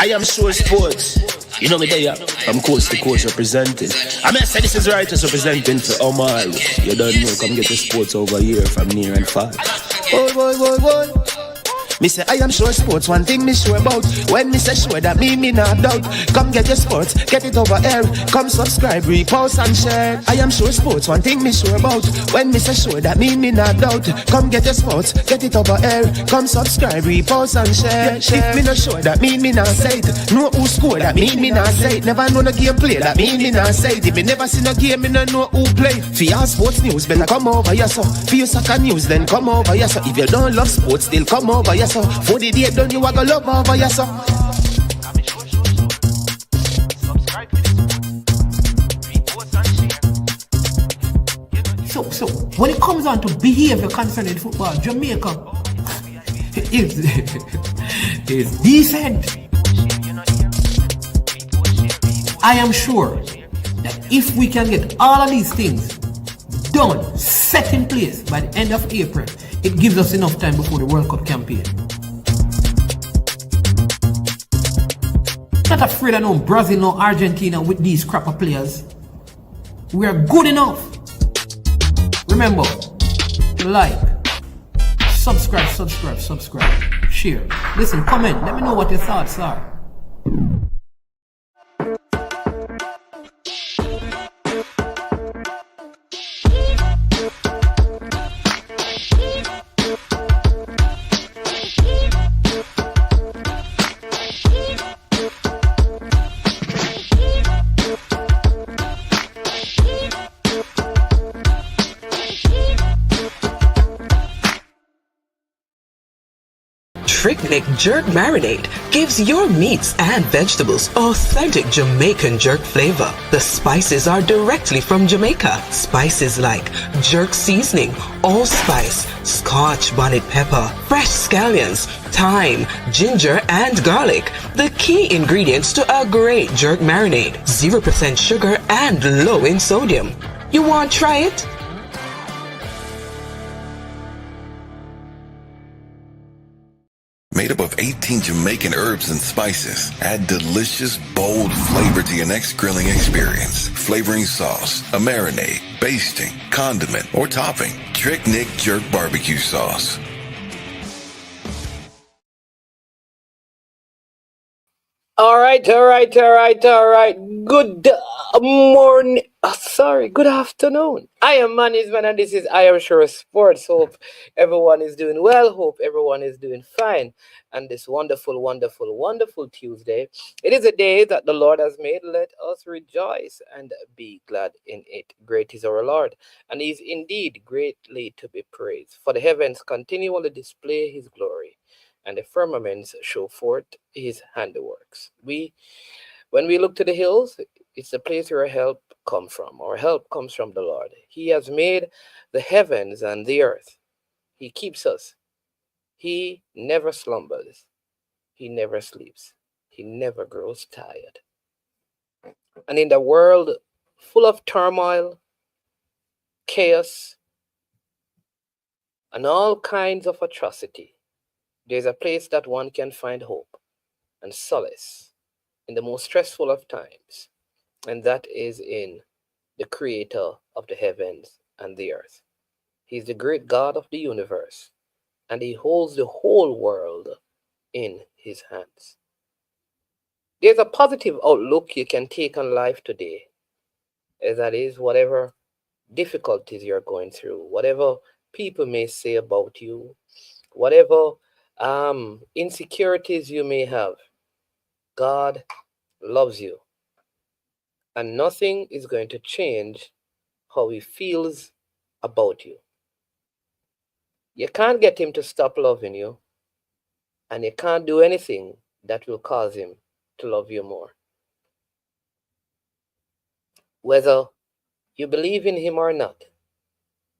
I am sure sports. You know me there, I'm coast to coast representing. I mean, I say this is Righteous representing for Omar. You don't know, come get the sports over here from near and far. Boy. Me say I am sure sports, one thing me sure about. When me say sure, that me not doubt. Come get your sports, get it over here. Come subscribe, repost and share. I am sure sports, one thing me sure about. When me say sure, that me not doubt. Come get your sports, get it over here. Come subscribe, repost and share. If me not sure, that me not say it. Know who score, that me not say it. Never know the game play, that me not say it. If me never seen a game, me no know who play. For your sports news, better come over here so. For your soccer news, then come over here so. If you don't love sports, still come over here so. For the day done, you are gonna love over here so. So when it comes on to behavior concerning football, Jamaica is decent. I am sure that if we can get all of these things done, set in place by the end of April, it gives us enough time before the World Cup campaign. Not afraid of no Brazil, no Argentina with these crapper players. We are good enough. Remember, like, subscribe, share. Listen, comment, let me know what your thoughts are. Trick Jerk Marinade gives your meats and vegetables authentic Jamaican jerk flavor. The spices are directly from Jamaica. Spices like jerk seasoning, allspice, Scotch bonnet pepper, fresh scallions, thyme, ginger, and garlic. The key ingredients to a great jerk marinade. 0% sugar and low in sodium. You want to try it? Made up of 18 Jamaican herbs and spices, add delicious, bold flavor to your next grilling experience. Flavoring sauce, a marinade, basting, condiment, or topping. Trick Nick Jerk Barbecue Sauce. All right. Good morning. Good afternoon. I am Manizman and this is I Am Sure Sports. Hope everyone is doing well. Hope everyone is doing fine. And this wonderful Tuesday. It is a day that the Lord has made. Let us rejoice and be glad in it. Great is our Lord, and he is indeed greatly to be praised. For the heavens continually display his glory, and the firmaments show forth his handiworks. When we look to the hills, it's the place where help comes from. Our help comes from the Lord. He has made the heavens and the earth. He keeps us. He never slumbers. He never sleeps. He never grows tired. And in the world full of turmoil, chaos, and all kinds of atrocity, there's a place that one can find hope and solace in the most stressful of times, and that is in the Creator of the heavens and the earth. He's the great God of the universe, and he holds the whole world in his hands. There's a positive outlook you can take on life today, as that is whatever difficulties you're going through, whatever people may say about you, whatever insecurities you may have. God loves you, and nothing is going to change how he feels about you. You can't get him to stop loving you, and you can't do anything that will cause him to love you more. Whether you believe in him or not,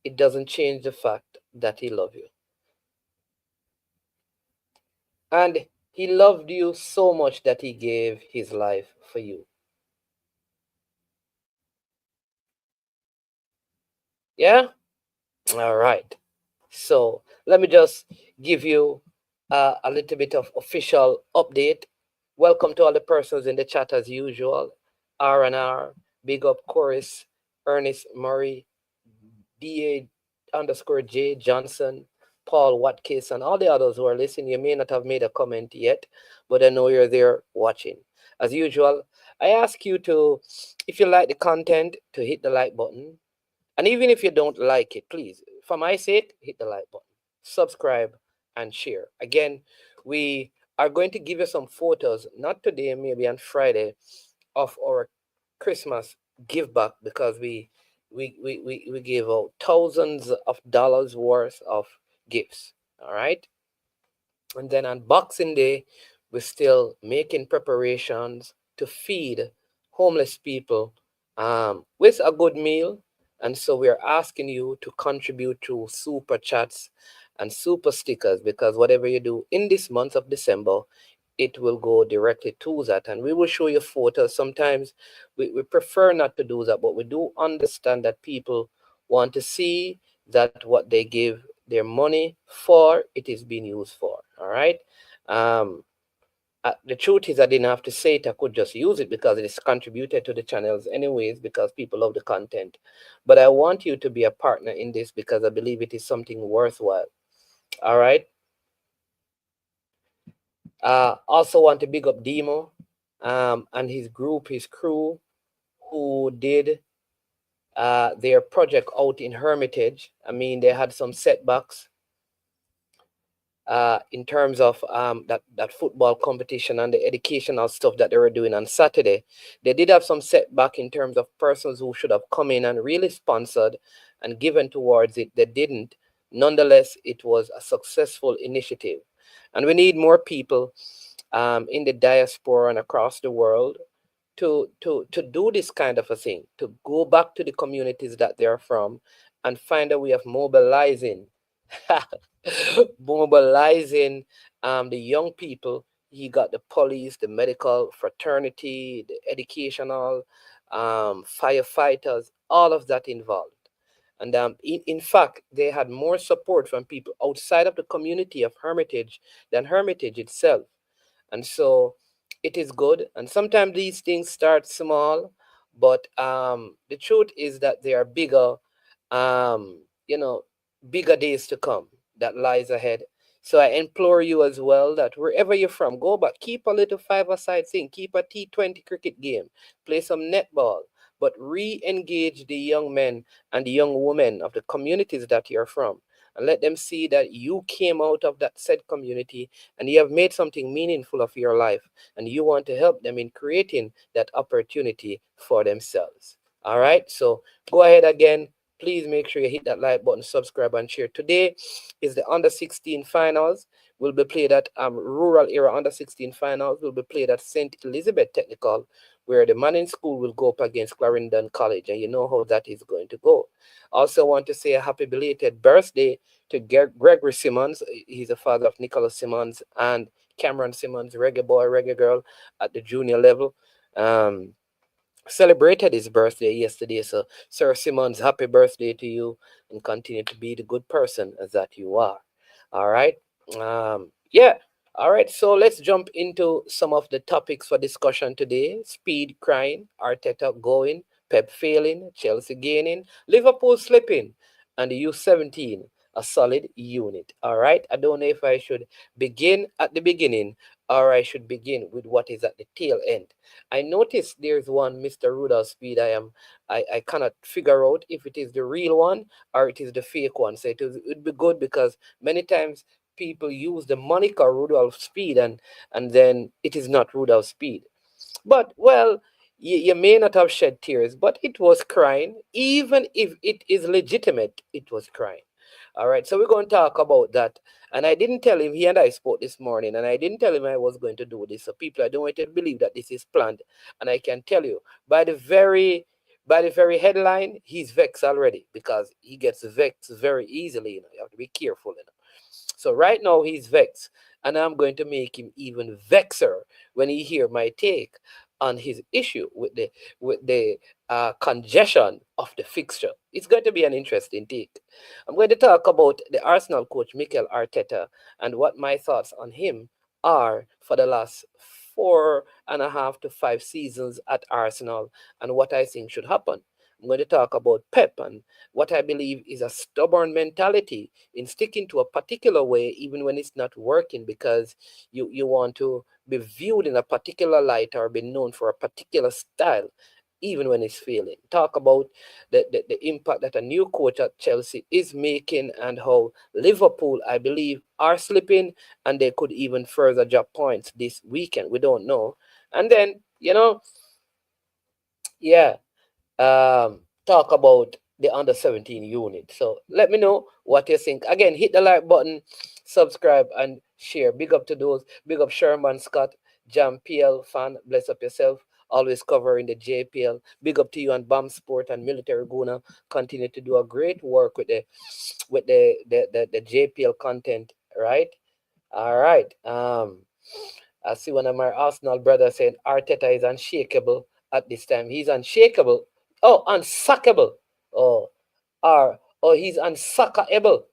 it doesn't change the fact that he loves you. And he loved you so much that he gave his life for you. Yeah? All right. So let me just give you a little bit of official update. Welcome to all the persons in the chat as usual. R&R, Big Up Chorus, Ernest Murray, DA_J Johnson, Paul Watkins, and all the others who are listening. You may not have made a comment yet, but I know you're there watching. As usual, I ask you to, if you like the content, to hit the like button. And even if you don't like it, please, for my sake, hit the like button, subscribe, and share. Again, we are going to give you some photos, not today, maybe on Friday, of our Christmas give back, because we gave out thousands of dollars worth of gifts. All right. And then on Boxing Day, we're still making preparations to feed homeless people with a good meal. And so we're asking you to contribute to super chats and super stickers, because whatever you do in this month of December, it will go directly to that. And we will show you photos. Sometimes we prefer not to do that, but we do understand that people want to see that what they give their money for, it is being used for. All right. The truth is, I didn't have to say it. I could just use it because it is contributed to the channels anyways, because people love the content. But I want you to be a partner in this because I believe it is something worthwhile. All right. Also want to big up Demo and his group, his crew, who did their project out in Hermitage. I mean, they had some setbacks in terms of that football competition and the educational stuff that they were doing on Saturday. They did have some setback in terms of persons who should have come in and really sponsored and given towards it. They didn't. Nonetheless, it was a successful initiative. And we need more people in the diaspora and across the world to do this kind of a thing, to go back to the communities that they're from and find a way of mobilizing mobilizing the young people. You got the police, the medical fraternity, the educational, firefighters, all of that involved. And in fact, they had more support from people outside of the community of Hermitage than Hermitage itself. And so it is good. And sometimes these things start small, but the truth is that they are bigger, you know, bigger days to come that lies ahead. So I implore you as well that wherever you're from, go back, keep a little five-a-side thing, keep a T20 cricket game, play some netball, but re-engage the young men and the young women of the communities that you're from, and let them see that you came out of that said community and you have made something meaningful of your life, and you want to help them in creating that opportunity for themselves. All right, so go ahead again. Please make sure you hit that like button, subscribe, and share. Today is the under-16 finals. Will be played at rural area under-16 finals. Will be played at St. Elizabeth Technical, where the Manning School will go up against Clarendon College, and you know how that is going to go. Also want to say a happy belated birthday to Gregory Simmons. He's the father of Nicholas Simmons and Cameron Simmons, reggae boy, reggae girl at the junior level. Celebrated his birthday yesterday. So, Sir Simmons, happy birthday to you, and continue to be the good person that you are. All right. Yeah. All right. So let's jump into some of the topics for discussion today. Speid crying, Arteta going, Pep failing, Chelsea gaining, Liverpool slipping, and the U17 a solid unit. All right. I don't know if I should begin at the beginning or I should begin with what is at the tail end. I noticed there's one Mr. Rudolph Speid. I cannot figure out if it is the real one or it is the fake one. So it would be good, because many times people use the moniker Rudolph Speid and then it is not Rudolph Speid. But well, you may not have shed tears, but it was crying. Even if it is legitimate, it was crying. All right, so we're going to talk about that. And I didn't tell him, he and I spoke this morning, and I didn't tell him I was going to do this. So people, I don't want you to believe that this is planned. And I can tell you, by the very headline, he's vexed already, because he gets vexed very easily. You have to be careful. So right now he's vexed, and I'm going to make him even vexer when he hear my take on his issue with the congestion of the fixture. It's going to be an interesting take. I'm going to talk about the Arsenal coach Mikel Arteta and what my thoughts on him are for the last 4.5 to 5 seasons at Arsenal and what I think should happen. I'm going to talk about Pep and what I believe is a stubborn mentality in sticking to a particular way even when it's not working because you want to be viewed in a particular light or be known for a particular style even when it's failing. Talk about the impact that a new coach at Chelsea is making and how Liverpool, I believe, are slipping and they could even further drop points this weekend. We don't know. And then, yeah, talk about the under 17 unit. So let me know what you think. Again, hit the like button, subscribe, and share. Big up to those. Big up Sherman Scott, Jam PL fan. Bless up yourself. Always covering the JPL. Big up to you and BAM Sport and Military Guna. Continue to do a great work with the JPL content, right? All right. I see one of my Arsenal brothers saying Arteta is unshakable at this time. He's unshakable. Oh, unsuckable. Oh, he's unsuckable.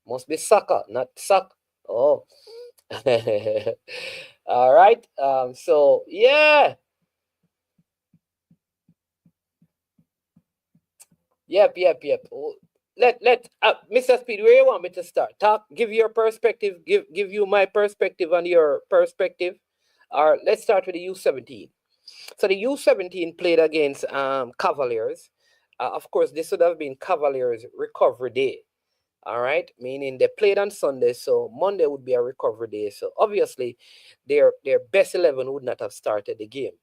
Must be sucker, not suck. Oh. All right. So yeah. Yep. Let Mr. Speed, where you want me to start? Talk, give your perspective, give you my perspective and your perspective. Or let's start with the U17. So the U17 played against Cavaliers. Of course, this would have been Cavaliers' recovery day. All right, meaning they played on Sunday, so Monday would be a recovery day. So obviously, their best 11 would not have started the game.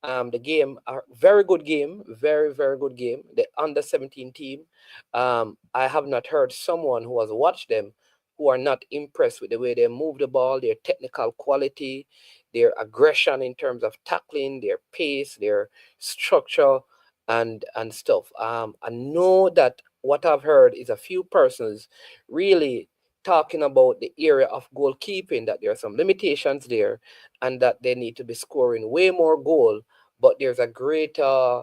The game, a very good game, very, very good game. The under 17 team. I have not heard someone who has watched them who are not impressed with the way they move the ball, their technical quality, their aggression in terms of tackling, their pace, their structure, and stuff. I know that what I've heard is a few persons really talking about the area of goalkeeping, that there are some limitations there and that they need to be scoring way more goal, but there's a greater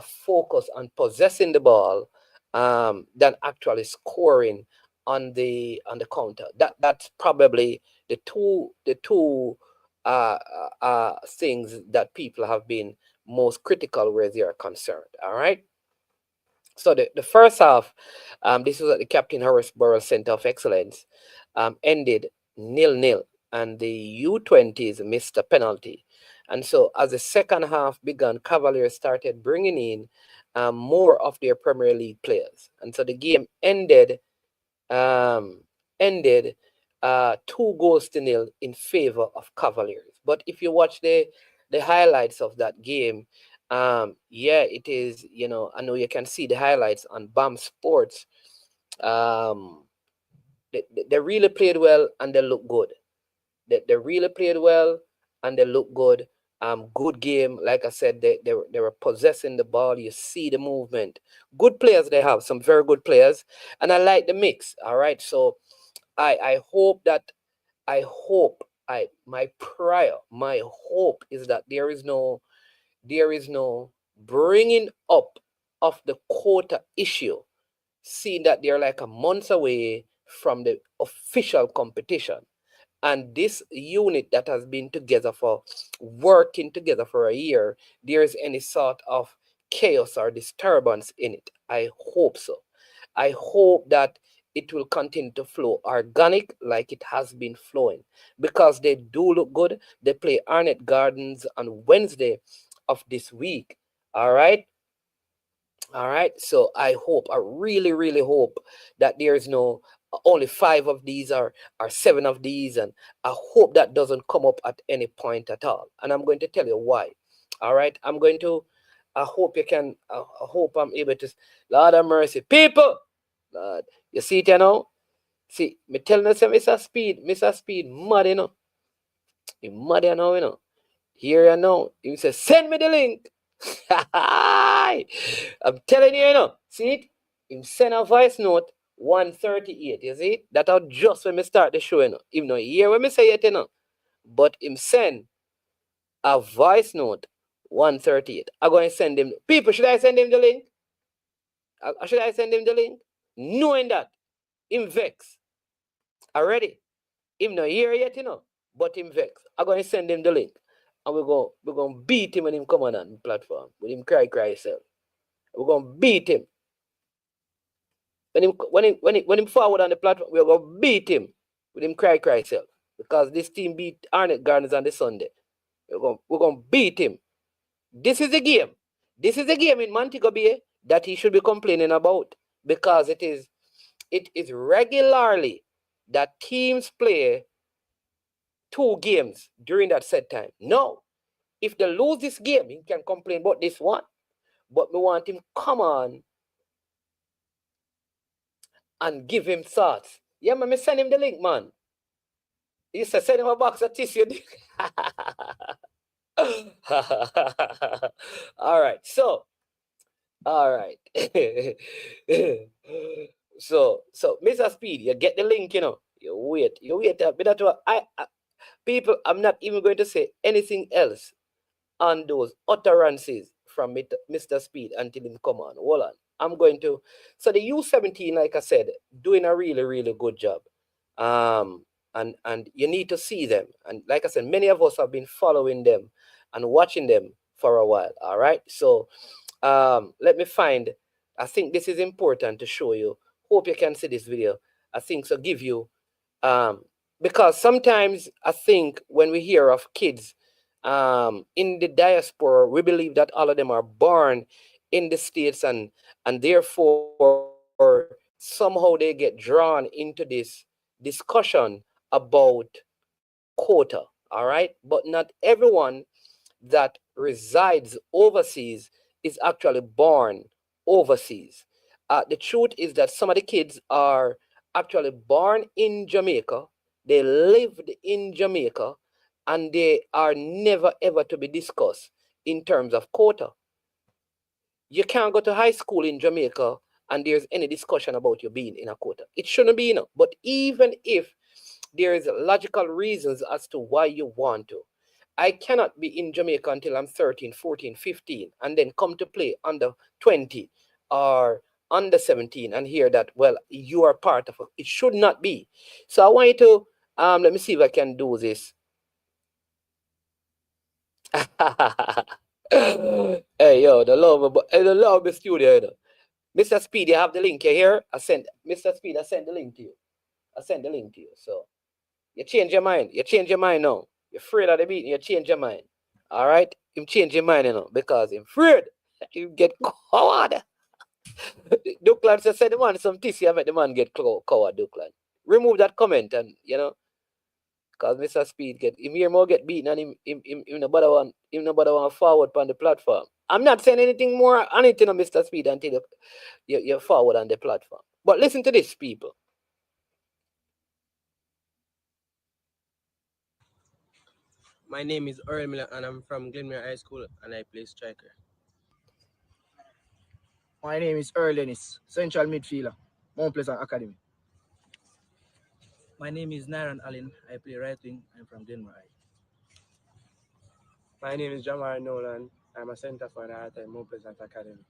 focus on possessing the ball than actually scoring on the counter. That's probably the two things that people have been most critical where they are concerned. All right. So the first half, this was at the Captain Horace Center of Excellence, ended 0-0, and the U20s missed a penalty. And so as the second half began, Cavaliers started bringing in more of their Premier League players. And so the game ended 2-0 in favor of Cavaliers. But if you watch the highlights of that game, it is, I know you can see the highlights on BAM Sports. They really played well and they look good. They really played well and they look good. Good game. Like I said, they were possessing the ball. You see the movement. Good players they have, some very good players. And I like the mix. All right. So my hope is that there is no bringing up of the quota issue, seeing that they're like a month away from the official competition. And this unit that has been working together for a year, there's any sort of chaos or disturbance in it. I hope so. I hope that it will continue to flow organic like it has been flowing, because they do look good. They play Arnett Gardens on Wednesday of this week. All right. So I really, really hope that there's no only 5 of these or 7 of these, and I hope that doesn't come up at any point at all. And I'm going to tell you why. All right. I hope I'm able to. Lord have mercy, people. Lord, you see it, See, me telling you, Mr. Speed, mad, He mad, Here, He says, send me the link. I'm telling you, See it? Him send a voice note 138. You see it? That out just when me start the show, Even though hear when me say it, But him send a voice note 138. I'm going to send him. People, should I send him the link? Should I send him the link? Knowing that him vex already. Him not here yet, but him vex. I'm gonna send him the link, and we're gonna beat him when him come on the platform. With him cry himself. We're gonna beat him. When him forward on the platform, we're gonna beat him with him cry himself. Because this team beat Arnett Gardens on the Sunday. We're gonna beat him. This is the game. This is the game in Montego Bay that he should be complaining about, because it is regularly that teams play 2 games during that set time. No. If they lose this game, he can complain about this one. But we want him come on and give him thoughts. Yeah, man, me send him the link, man. He said, send him a box of tissue. All right. So, all right. so, Mr. Speed, you get the link, you know. You wait a bit. People, I'm not even going to say anything else on those utterances from Mr. Speed until him come on. Hold on. I'm going to. So the U17, like I said, doing a really, really good job. And you need to see them. And like I said, many of us have been following them and watching them for a while. All right. So let me find. I think this is important to show you. Hope you can see this video. I think so. Give you because sometimes I think when we hear of kids in the diaspora, we believe that all of them are born in the States, and therefore somehow they get drawn into this discussion about quota. All right, but not everyone that resides overseas is actually born overseas. The truth is that some of the kids are actually born in Jamaica, they lived in Jamaica, and they are never ever to be discussed in terms of quota. You can't go to high school in Jamaica and there's any discussion about you being in a quota. It shouldn't be, you know. But even if there is logical reasons as to why you want to, I cannot be in Jamaica until I'm 13, 14, 15, and then come to play under 20 or under 17 and hear that, well, you are part of it. It should not be. So I want you to, let me see if I can do this. Hey, yo, the love of studio, you know. Mr. Speed, you have the link. You here? Mr. Speed, I sent the link to you. So you change your mind. You change your mind now. You're afraid of the beating. You change your mind. All right? You change your mind, you know, because I'm afraid you get coward. Duckland said the man some tissue. I met the man get coward, Duckland. Remove that comment and, you know, because Mr. Speed him hear more get beaten and him nobody want forward on the platform. I'm not saying anything more on it, you know, Mr. Speed, until you're forward on the platform. But listen to this, people. My name is Earl Miller and I'm from Glenmere High School and I play striker. My name is Earl Dennis, central midfielder, Mount Pleasant Academy. My name is Naran Allen. I play right wing. I'm from Denmark. My name is Jamar Nolan. I'm a center for the Mount Pleasant Academy.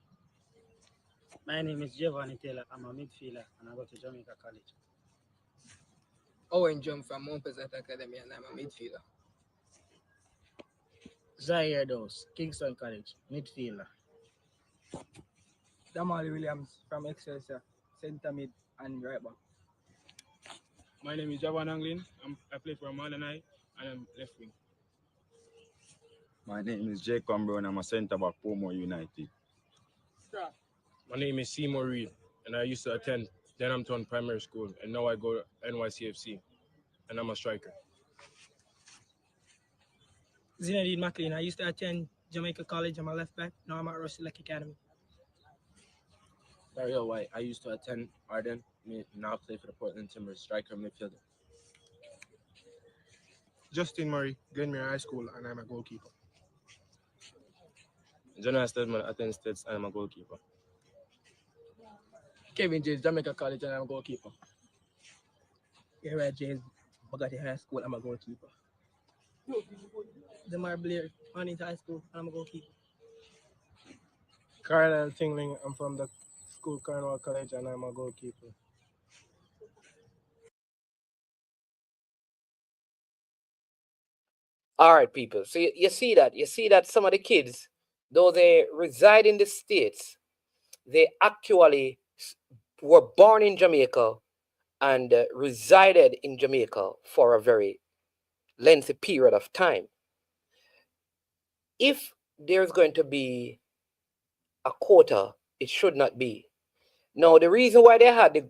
My name is Giovanni Taylor. I'm a midfielder and I go to Jamaica College. Owen Jump from Mount Pleasant Academy and I'm a midfielder. Zaire Dawes, Kingston College, midfielder. Damali Williams from Excelsior, centre mid and right back. My name is Javan Anglin. I play for Malanai and I'm left wing. My name is Jake Brown. I'm a centre back, Pomo United. My name is Seymour Reed and I used to attend Denhampton Primary School and now I go to NYCFC and I'm a striker. Zinedine McLean. I used to attend Jamaica College. I'm a left back. Now I'm at Russell Lake Academy. Dario White. I used to attend Arden. Now play for the Portland Timbers, striker midfielder. Justin Murray, Glenmere High School, and I'm a goalkeeper. Jonah Stedman, attend States, and I'm a goalkeeper. Kevin James, Jamaica College, and I'm a goalkeeper. Gerard James, Bugatti High School. I'm a goalkeeper. Demar Blair, Huntington High School. I'm a goalkeeper. Carlisle Tingling, I'm from the school Cornwall College, and I'm a goalkeeper. All right, people. So you see that. You see that some of the kids, though they reside in the States, they actually were born in Jamaica and resided in Jamaica for a very lengthy period of time. If there's going to be a quota, it should not be. Now, the reason why they had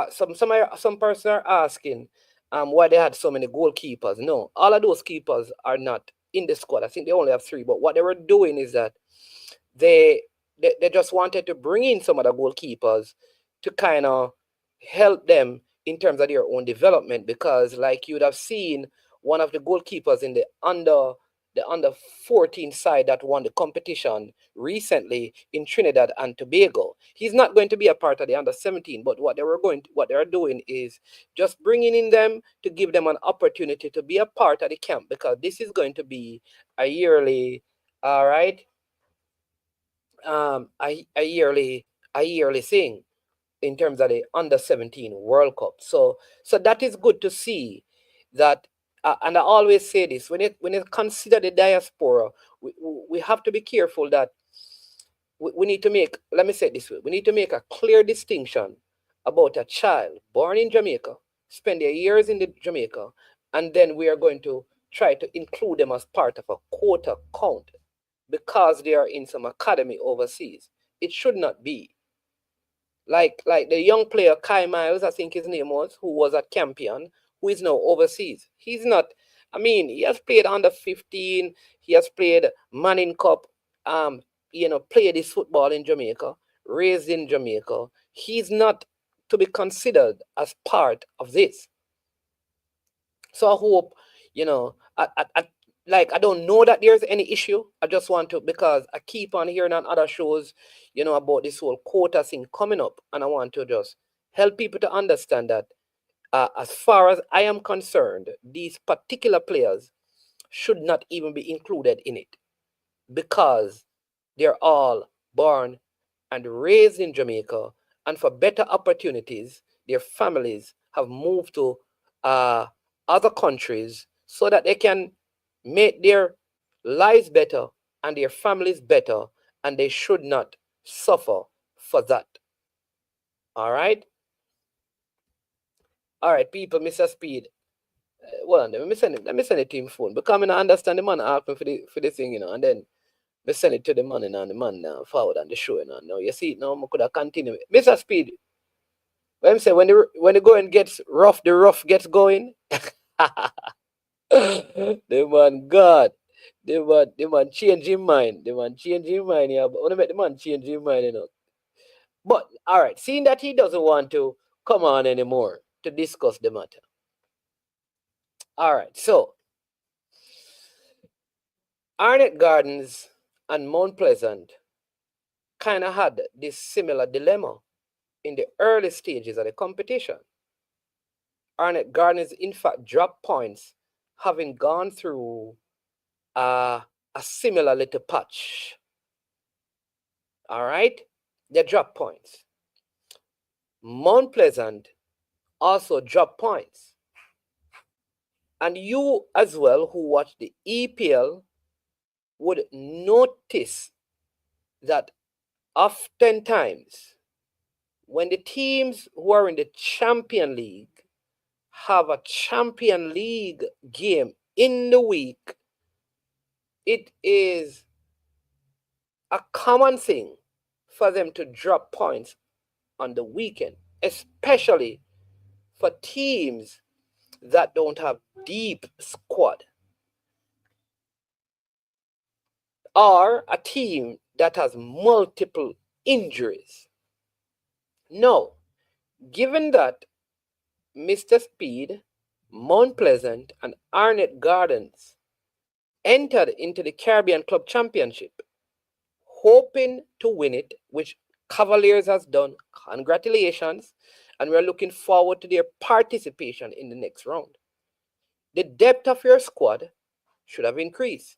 some persons are asking why they had so many goalkeepers. No, all of those keepers are not in the squad. I think they only have 3. But what they were doing is that they just wanted to bring in some of the goalkeepers to kind of help them in terms of their own development, because like you'd have seen one of the goalkeepers in the under 14 side that won the competition recently in Trinidad and Tobago. He's not going to be a part of the under 17, but what they're doing is just bringing in them to give them an opportunity to be a part of the camp, because this is going to be a yearly, all right, a yearly thing in terms of the under 17 World Cup. So that is good to see that. And I always say this, when you consider the diaspora, we have to be careful that we need to make, let me say it this way, we need to make a clear distinction about a child born in Jamaica, spend their years in Jamaica, and then we are going to try to include them as part of a quota count because they are in some academy overseas. It should not be. Like the young player Kai Miles, I think his name was, who was at Campion, who is now overseas. He's not, I mean, he has played under 15, he has played Manning Cup, played his football in Jamaica, raised in Jamaica. He's not to be considered as part of this. So I hope, I don't know that there's any issue. I just want to, because I keep on hearing on other shows, about this whole quota thing coming up. And I want to just help people to understand that as far as I am concerned, these particular players should not even be included in it, because they're all born and raised in Jamaica. And for better opportunities, their families have moved to other countries so that they can make their lives better and their families better, and they should not suffer for that. All right? All right, people, Mr. Speid. Well, let me send it to him phone. Because I don't understand the man asking for the thing, and then me send it to the man, and the man now forward on the show, Now you see it now, I could have continued. Mr. Speid, when I say when the going gets rough, the rough gets going. The man God. The man change his mind. The man change his mind, yeah. But I want to make the man change his mind, But all right, seeing that he doesn't want to come on anymore to discuss the matter. All right, so Arnett Gardens and Mount Pleasant kind of had this similar dilemma in the early stages of the competition. Arnett Gardens, in fact, dropped points, having gone through a similar little patch. All right, they dropped points. Mount Pleasant also dropped points. And you as well, who watch the EPL, would notice that oftentimes when the teams who are in the Champion League have a Champion League game in the week, it is a common thing for them to drop points on the weekend, especially for teams that don't have deep squad, or a team that has multiple injuries. Now, given that Mr. Speid, Mount Pleasant, and Arnett Gardens entered into the Caribbean Club Championship, hoping to win it, which Cavaliers has done, congratulations, and we're looking forward to their participation in the next round. The depth of your squad should have increased,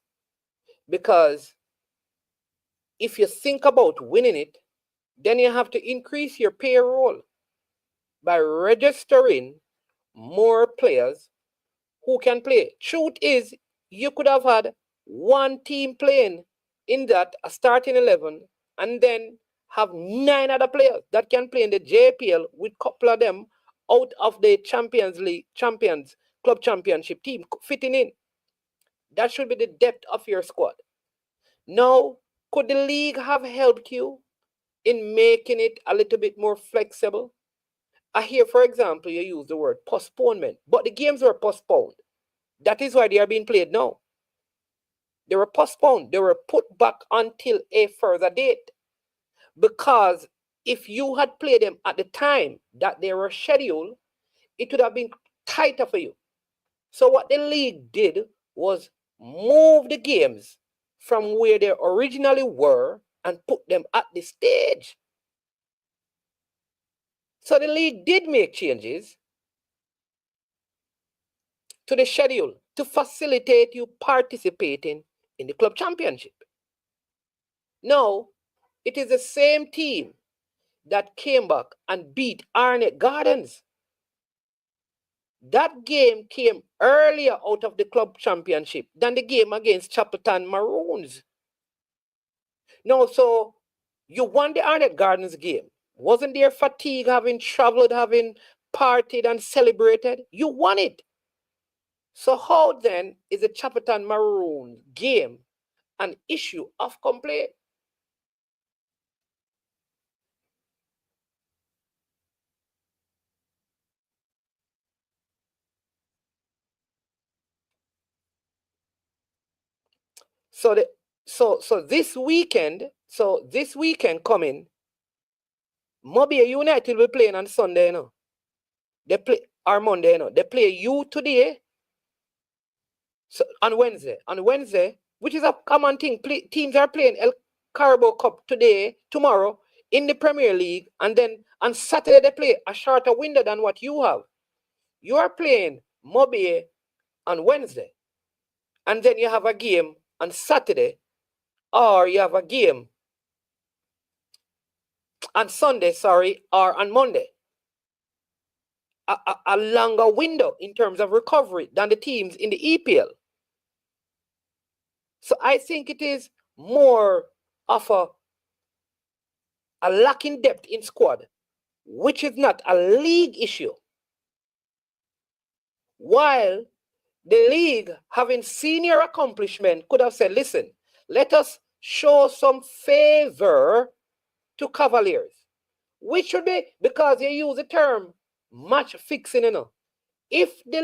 because if you think about winning it, then you have to increase your payroll by registering more players who can play. Truth is, you could have had one team playing in that, a starting 11, and then have 9 other players that can play in the JPL with a couple of them out of the Champions League, Club Championship team fitting in. That should be the depth of your squad. Now, could the league have helped you in making it a little bit more flexible? I hear, for example, you use the word postponement, but the games were postponed. That is why they are being played now. They were postponed. They were put back until a further date. Because if you had played them at the time that they were scheduled, it would have been tighter for you. So what the league did was move the games from where they originally were and put them at the stage. So the league did make changes to the schedule to facilitate you participating in the club championship. Now, it is the same team that came back and beat Arnett Gardens. That game came earlier out of the club championship than the game against Chapelton Maroons. No, so you won the Arnett Gardens game. Wasn't there fatigue having traveled, having partied and celebrated? You won it. So how then is the Chapelton Maroons game an issue of complaint? So this weekend coming, Mobile United will be playing on Sunday, you know. They play or Monday, you know. They play you today. So on Wednesday, which is a common thing. Teams are playing El Carabao Cup today, tomorrow in the Premier League, and then on Saturday they play a shorter window than what you have. You are playing Mobile on Wednesday, and then you have a game on Saturday, or you have a game on Sunday, or on Monday. A longer window in terms of recovery than the teams in the EPL. So I think it is more of a lacking depth in squad, which is not a league issue. While the league, having senior accomplishment, could have said, listen, let us show some favor to Cavaliers, which should be, because you use the term match fixing, you know. If the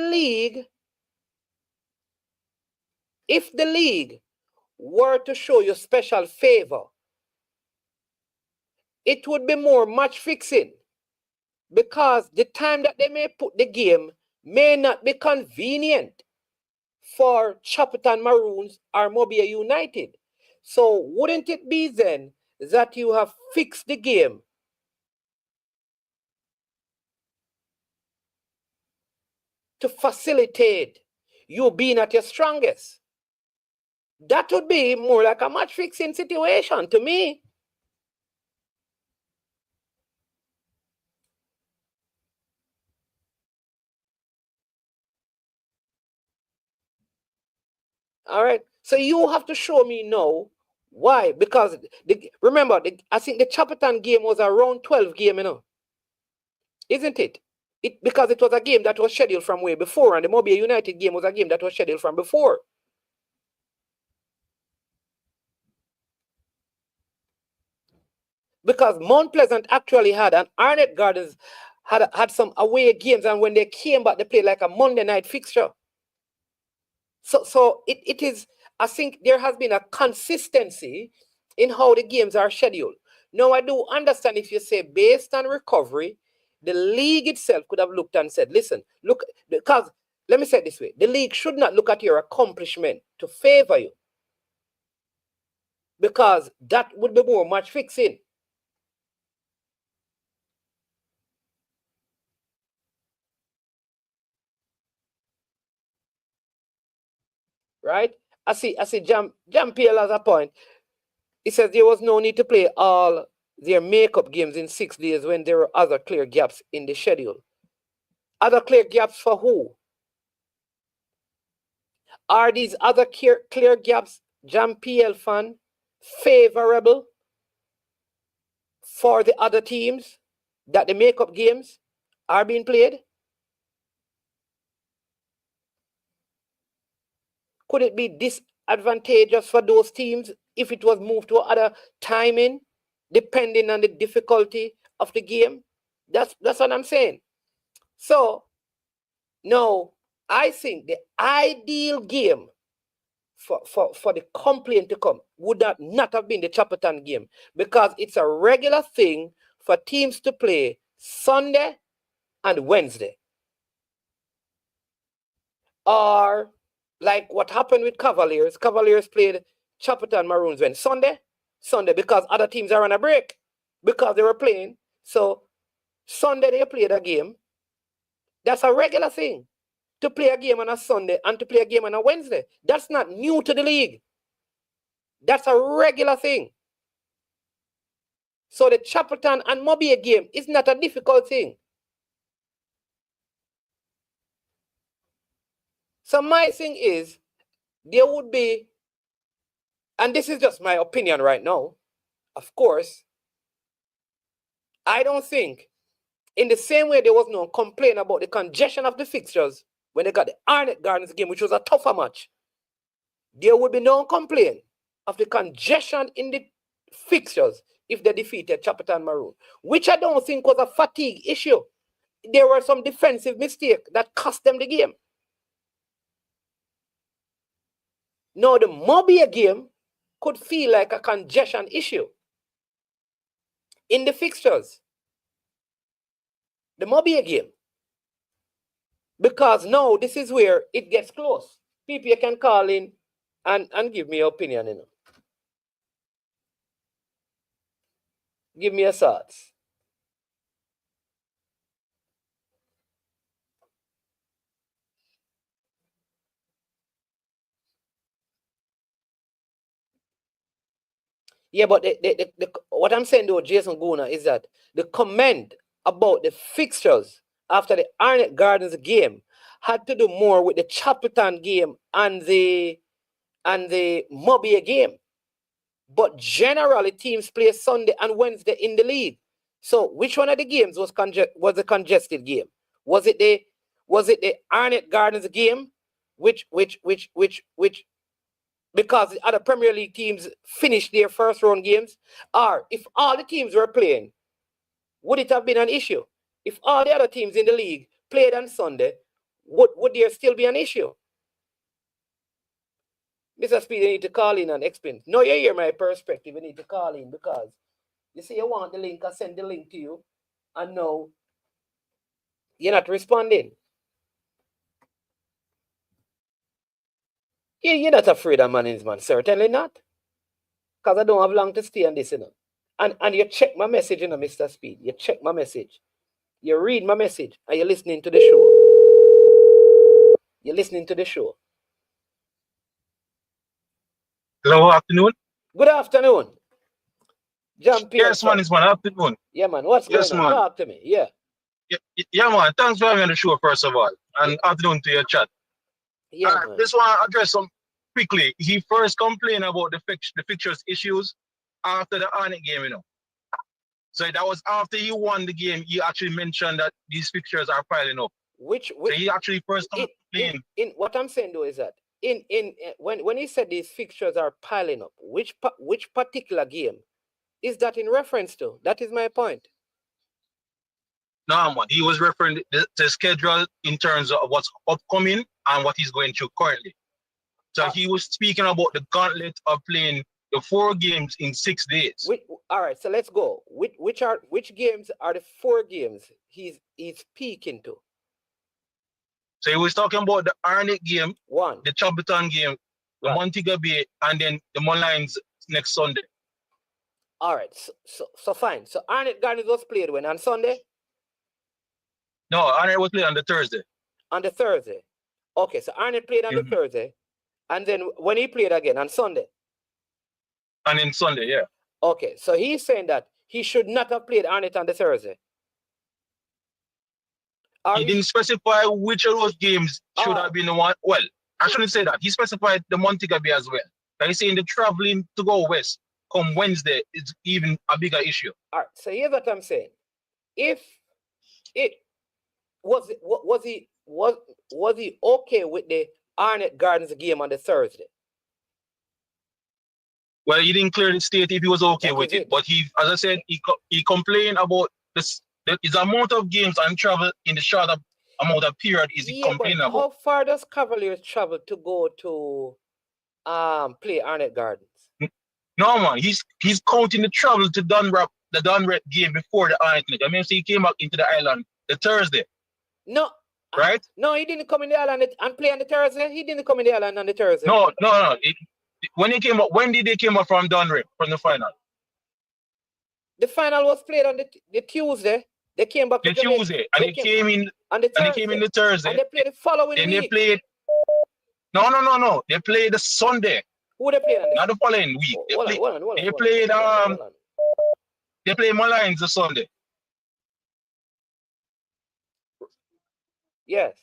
league were to show you special favor, it would be more match fixing, because the time that they may put the game may not be convenient for Chapelton Maroons or Mobile United. So wouldn't it be then that you have fixed the game to facilitate you being at your strongest? That would be more like a match fixing situation to me. All right. So you have to show me now why. Because remember, I think the Chapelton game was a round 12 game, you know. Isn't it? Because it was a game that was scheduled from way before, and the Mobile United game was a game that was scheduled from before. Because Mount Pleasant actually had, and Arnett Gardens had some away games, and when they came back, they played like a Monday night fixture. So it is, I think there has been a consistency in how the games are scheduled. Now, I do understand if you say based on recovery, the league itself could have looked and said, listen, look, because let me say it this way, the league should not look at your accomplishment to favor you, because that would be more match fixing. Right? I see Jam PL has a point. He says there was no need to play all their makeup games in 6 days when there were other clear gaps in the schedule. Other clear gaps for who? Are these other clear gaps, Jean-Pierre fan, favorable for the other teams that the makeup games are being played? Could it be disadvantageous for those teams if it was moved to other timing, depending on the difficulty of the game? That's what I'm saying. So, no, I think the ideal game for the complaint to come would not have been the Chapperton game, because it's a regular thing for teams to play Sunday and Wednesday. Or like what happened with Cavaliers. Cavaliers played Chapperton Maroons when Sunday, because other teams are on a break because they were playing. So Sunday they played a game. That's a regular thing, to play a game on a Sunday and to play a game on a Wednesday. That's not new to the league. That's a regular thing. So the Chapperton and Mobile game is not a difficult thing. So my thing is, there would be, and this is just my opinion right now, of course, I don't think, in the same way there was no complaint about the congestion of the fixtures when they got the Arnett Gardens game, which was a tougher match, there would be no complaint of the congestion in the fixtures if they defeated Chapperton Maroon, which I don't think was a fatigue issue. There were some defensive mistakes that cost them the game. Now, the Mobile game could feel like a congestion issue in the fixtures. The Mobile game. Because now this is where it gets close. People can call in and give me your opinion, you know. Give me your thoughts. Yeah, but what I'm saying though, Jason Guna, is that the comment about the fixtures after the Arnett Gardens game had to do more with the Chapperton game and the Mobile game. But generally, teams play Sunday and Wednesday in the league. So, which one of the games was a congested game? Was it the Arnett Gardens game, which because the other Premier League teams finished their first round games? Or if all the teams were playing, would it have been an issue? If all the other teams in the league played on Sunday, would there still be an issue? Mr. Speed, you need to call in and explain. No, you hear my perspective. You need to call in, because you see, you want the link, I send the link to you, and now you're not responding. You're not afraid of management, certainly not. Because I don't have long to stay on this, you know. And you check my message, you know, Mr. Speed. You check my message. You read my message, and you're listening to the show. You're listening to the show. Hello, afternoon. Good afternoon. Yes, man, it's man. Afternoon. Yeah, man. What's going on? Man. Talk to me. Yeah. Yeah, man. Thanks for having me on the show, first of all. And afternoon to your chat. Yeah, man. This one I address some quickly. He first complained about the fixtures issues after the Arnett game, you know. So that was after he won the game. He actually mentioned that these fixtures are piling up. So he actually first complained. In what I'm saying though is that when he said these fixtures are piling up, which particular game is that in reference to? That is my point. No, man. He was referring to the schedule in terms of what's upcoming and what he's going through currently. So he was speaking about the gauntlet of playing the 4 games in 6 days. All right, so let's go. Which games are the 4 games he's speaking to? So he was talking about the Arnett game, the Chapperton game, the Montego Bay, and then the Mullines next Sunday. All right, so fine. So Arnett Gardens was played when? On Sunday? No, Arnett was played on the Thursday. On the Thursday. Okay, so Arnett played on the Thursday, and then when he played again on Sunday. And then Sunday, yeah. Okay, so he's saying that he should not have played Arnett on the Thursday. He didn't specify which of those games should have been the one. Well, I shouldn't say that. He specified the Montego Bay as well. He's saying the traveling to go west come Wednesday is even a bigger issue. All right. So here's what I'm saying. If it was he okay with the Arnett Gardens game on the Thursday? Well, he didn't clearly state if he was okay with it, but he, as I said, he complained about his amount of games and travel in the short amount of period is he complaining about. How far does Cavaliers travel to go to play Arnett Gardens? No man, he's counting the travel to the Dunrep game before the Arnett. I mean, so he came back into the island the Thursday. No. Right? No, he didn't come in the island and play on the Thursday. He didn't come in the island on the Thursday. No. When did they came up from Dunrep from the final? The final was played on the Tuesday. They came back the Tuesday, and they came in on the Thursday. And they came in the Thursday. And they played the following week. They played. No. They played the Sunday. Who they played on? Not the following week. They played Malines the Sunday. Yes.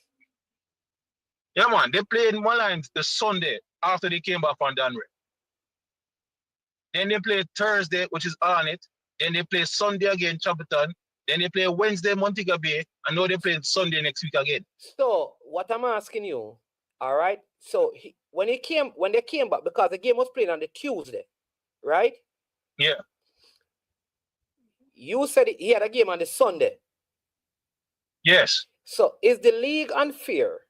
Yeah, man. They played Malines the Sunday after they came back from Dunrep. Then they played Thursday, which is Arnett. Then they play Sunday again, Chapelton. Then they play Wednesday, Montego Bay. And now they play Sunday next week again. So, what I'm asking you, all right? So, when they came back, because the game was played on the Tuesday, right? Yeah. You said he had a game on the Sunday. Yes. So, is the league unfair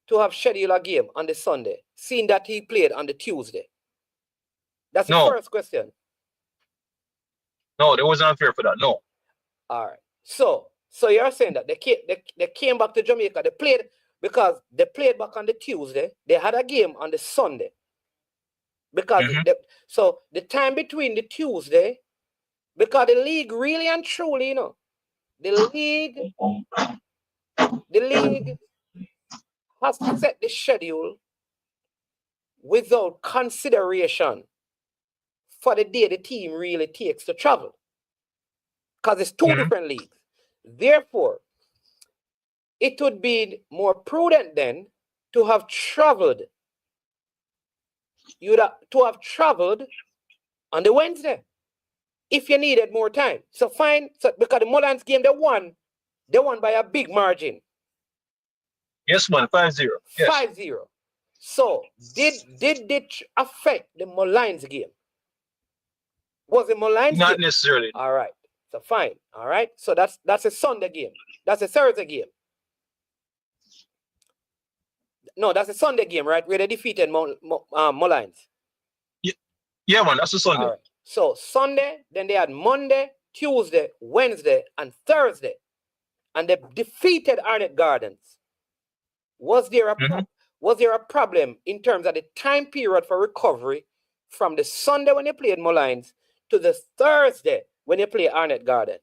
to have scheduled a game on the Sunday, seeing that he played on the Tuesday? That's the first question. No, there wasn't unfair for that. No. All right. So you're saying that they came back to Jamaica. They played because they played back on the Tuesday. They had a game on the Sunday. Because so the time between the Tuesday, because the league really and truly, you know, the league has to set the schedule without consideration for the day the team really takes to travel. Because it's two different leagues. Therefore, it would be more prudent then to have traveled. To have traveled on the Wednesday if you needed more time. So fine. So because the Mullins game, they won by a big margin. Yes, man, 5-0. Yes. 5-0. So did it affect the Mullins game? Was it Mullins Not game? necessarily. All right. So fine. All right. So that's a Sunday game. That's a Thursday game. No, that's a Sunday game, right? Where they defeated Mullins. Yeah, man, that's a Sunday. All right. So Sunday, then they had Monday, Tuesday, Wednesday, and Thursday. And they defeated Arnett Gardens. Was there a problem in terms of the time period for recovery from the Sunday when they played Mullins to the Thursday when they play Arnett Gardens?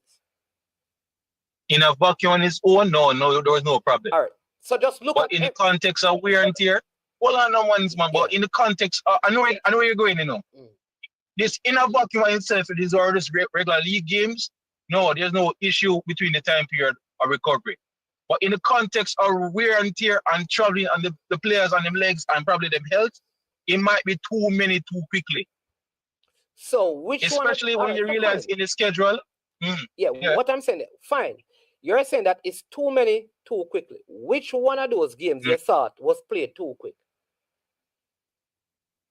In a vacuum on its own, no, there was no problem. All right. So just look but in the context of wear and tear, hold on no one's man, but in the context, I know where you're going, you know. This in a vacuum in itself, these are just regular league games. No, there's no issue between the time period of recovery. But in the context of wear and tear and traveling and the players on them legs and probably them health, it might be too many too quickly. So which especially when you realize in the schedule. What I'm saying, fine. You're saying that it's too many too quickly. Which one of those games you thought was played too quick?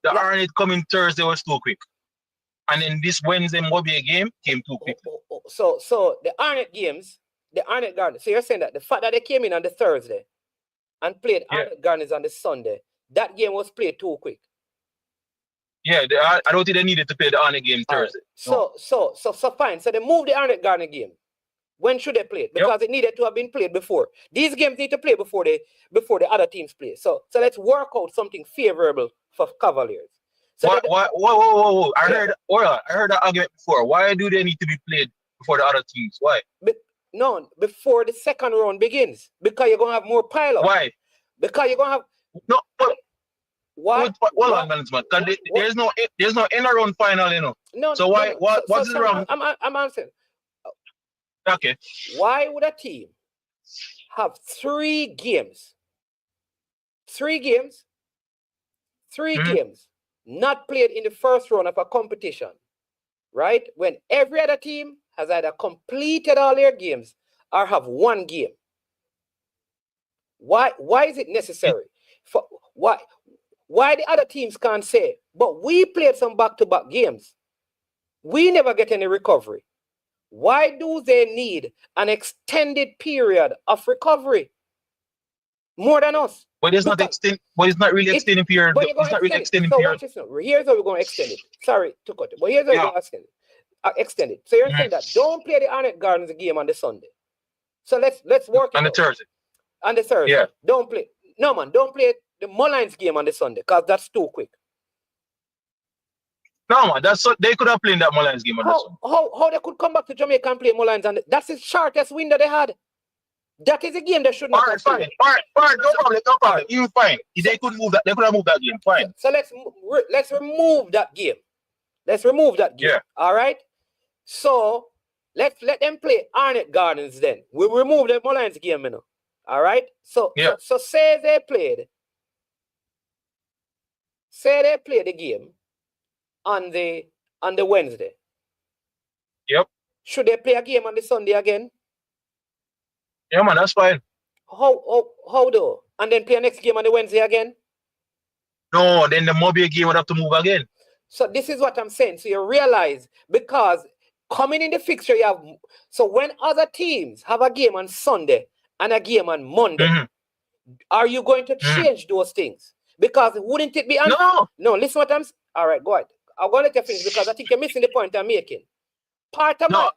The Arnett coming Thursday was too quick. And then this Wednesday Mobile game came too quick. So the Arnett games, the Arnett Gardens. So you're saying that the fact that they came in on the Thursday and played Arnett Gardens on the Sunday, that game was played too quick. Yeah, I don't think they needed to play the Arnett game Thursday. Right. So fine. So they moved the Arnett Gardens game. When should they play it? Because it needed to have been played before. These games need to play before the other teams play. So let's work out something favorable for Cavaliers. So whoa. I heard that argument before. Why do they need to be played before the other teams? Why? No, before the second round begins. Because you're gonna have more pile-up. Why? Because you're gonna have why? Hold on, man. There's no end around final, you know. No. So what's wrong? I'm answering. Okay. Why would a team have 3 games? 3 games 3 games not played in the first round of a competition, right? When every other team has either completed all their games or have 1 game. Why is it necessary? Why the other teams can't say, but we played some back-to-back games. We never get any recovery. Why do they need an extended period of recovery more than us? But it's not really extending period. It's not really extending period. Watch this now. Here's how we're going to extend it. Sorry to cut it, but here's how we're going to extend it. So you're saying that don't play the Arnett Gardens game on the Sunday. So let's work on the Thursday. On the Thursday. Yeah. Don't play. No man, don't play the Mullines game on the Sunday because that's too quick. No man, they could have played that Mullines game on the Sunday. How they could come back to Jamaica and play Mullines, and that's the shortest window they had. That is a game they should not have played. All right, no problem. Even fine. They could move that. They could have moved that game. Fine. So let's remove that game. Let's remove that game. Yeah. All right. So let them play Arnett Gardens then. We'll remove the Mullines game, you know. All right. So say they played the game on the Wednesday. Yep. Should they play a game on the Sunday again? Yeah, man, that's fine. How though? And then play a next game on the Wednesday again? No, then the Mobile game would have to move again. So this is what I'm saying. So you realize, because coming in the fixture, you have, so when other teams have a game on Sunday and a game on Monday, are you going to change those things? Because wouldn't it be No, listen what I'm saying. All right, go ahead. I'm going to let you finish because I think you're missing the point I'm making. Part of the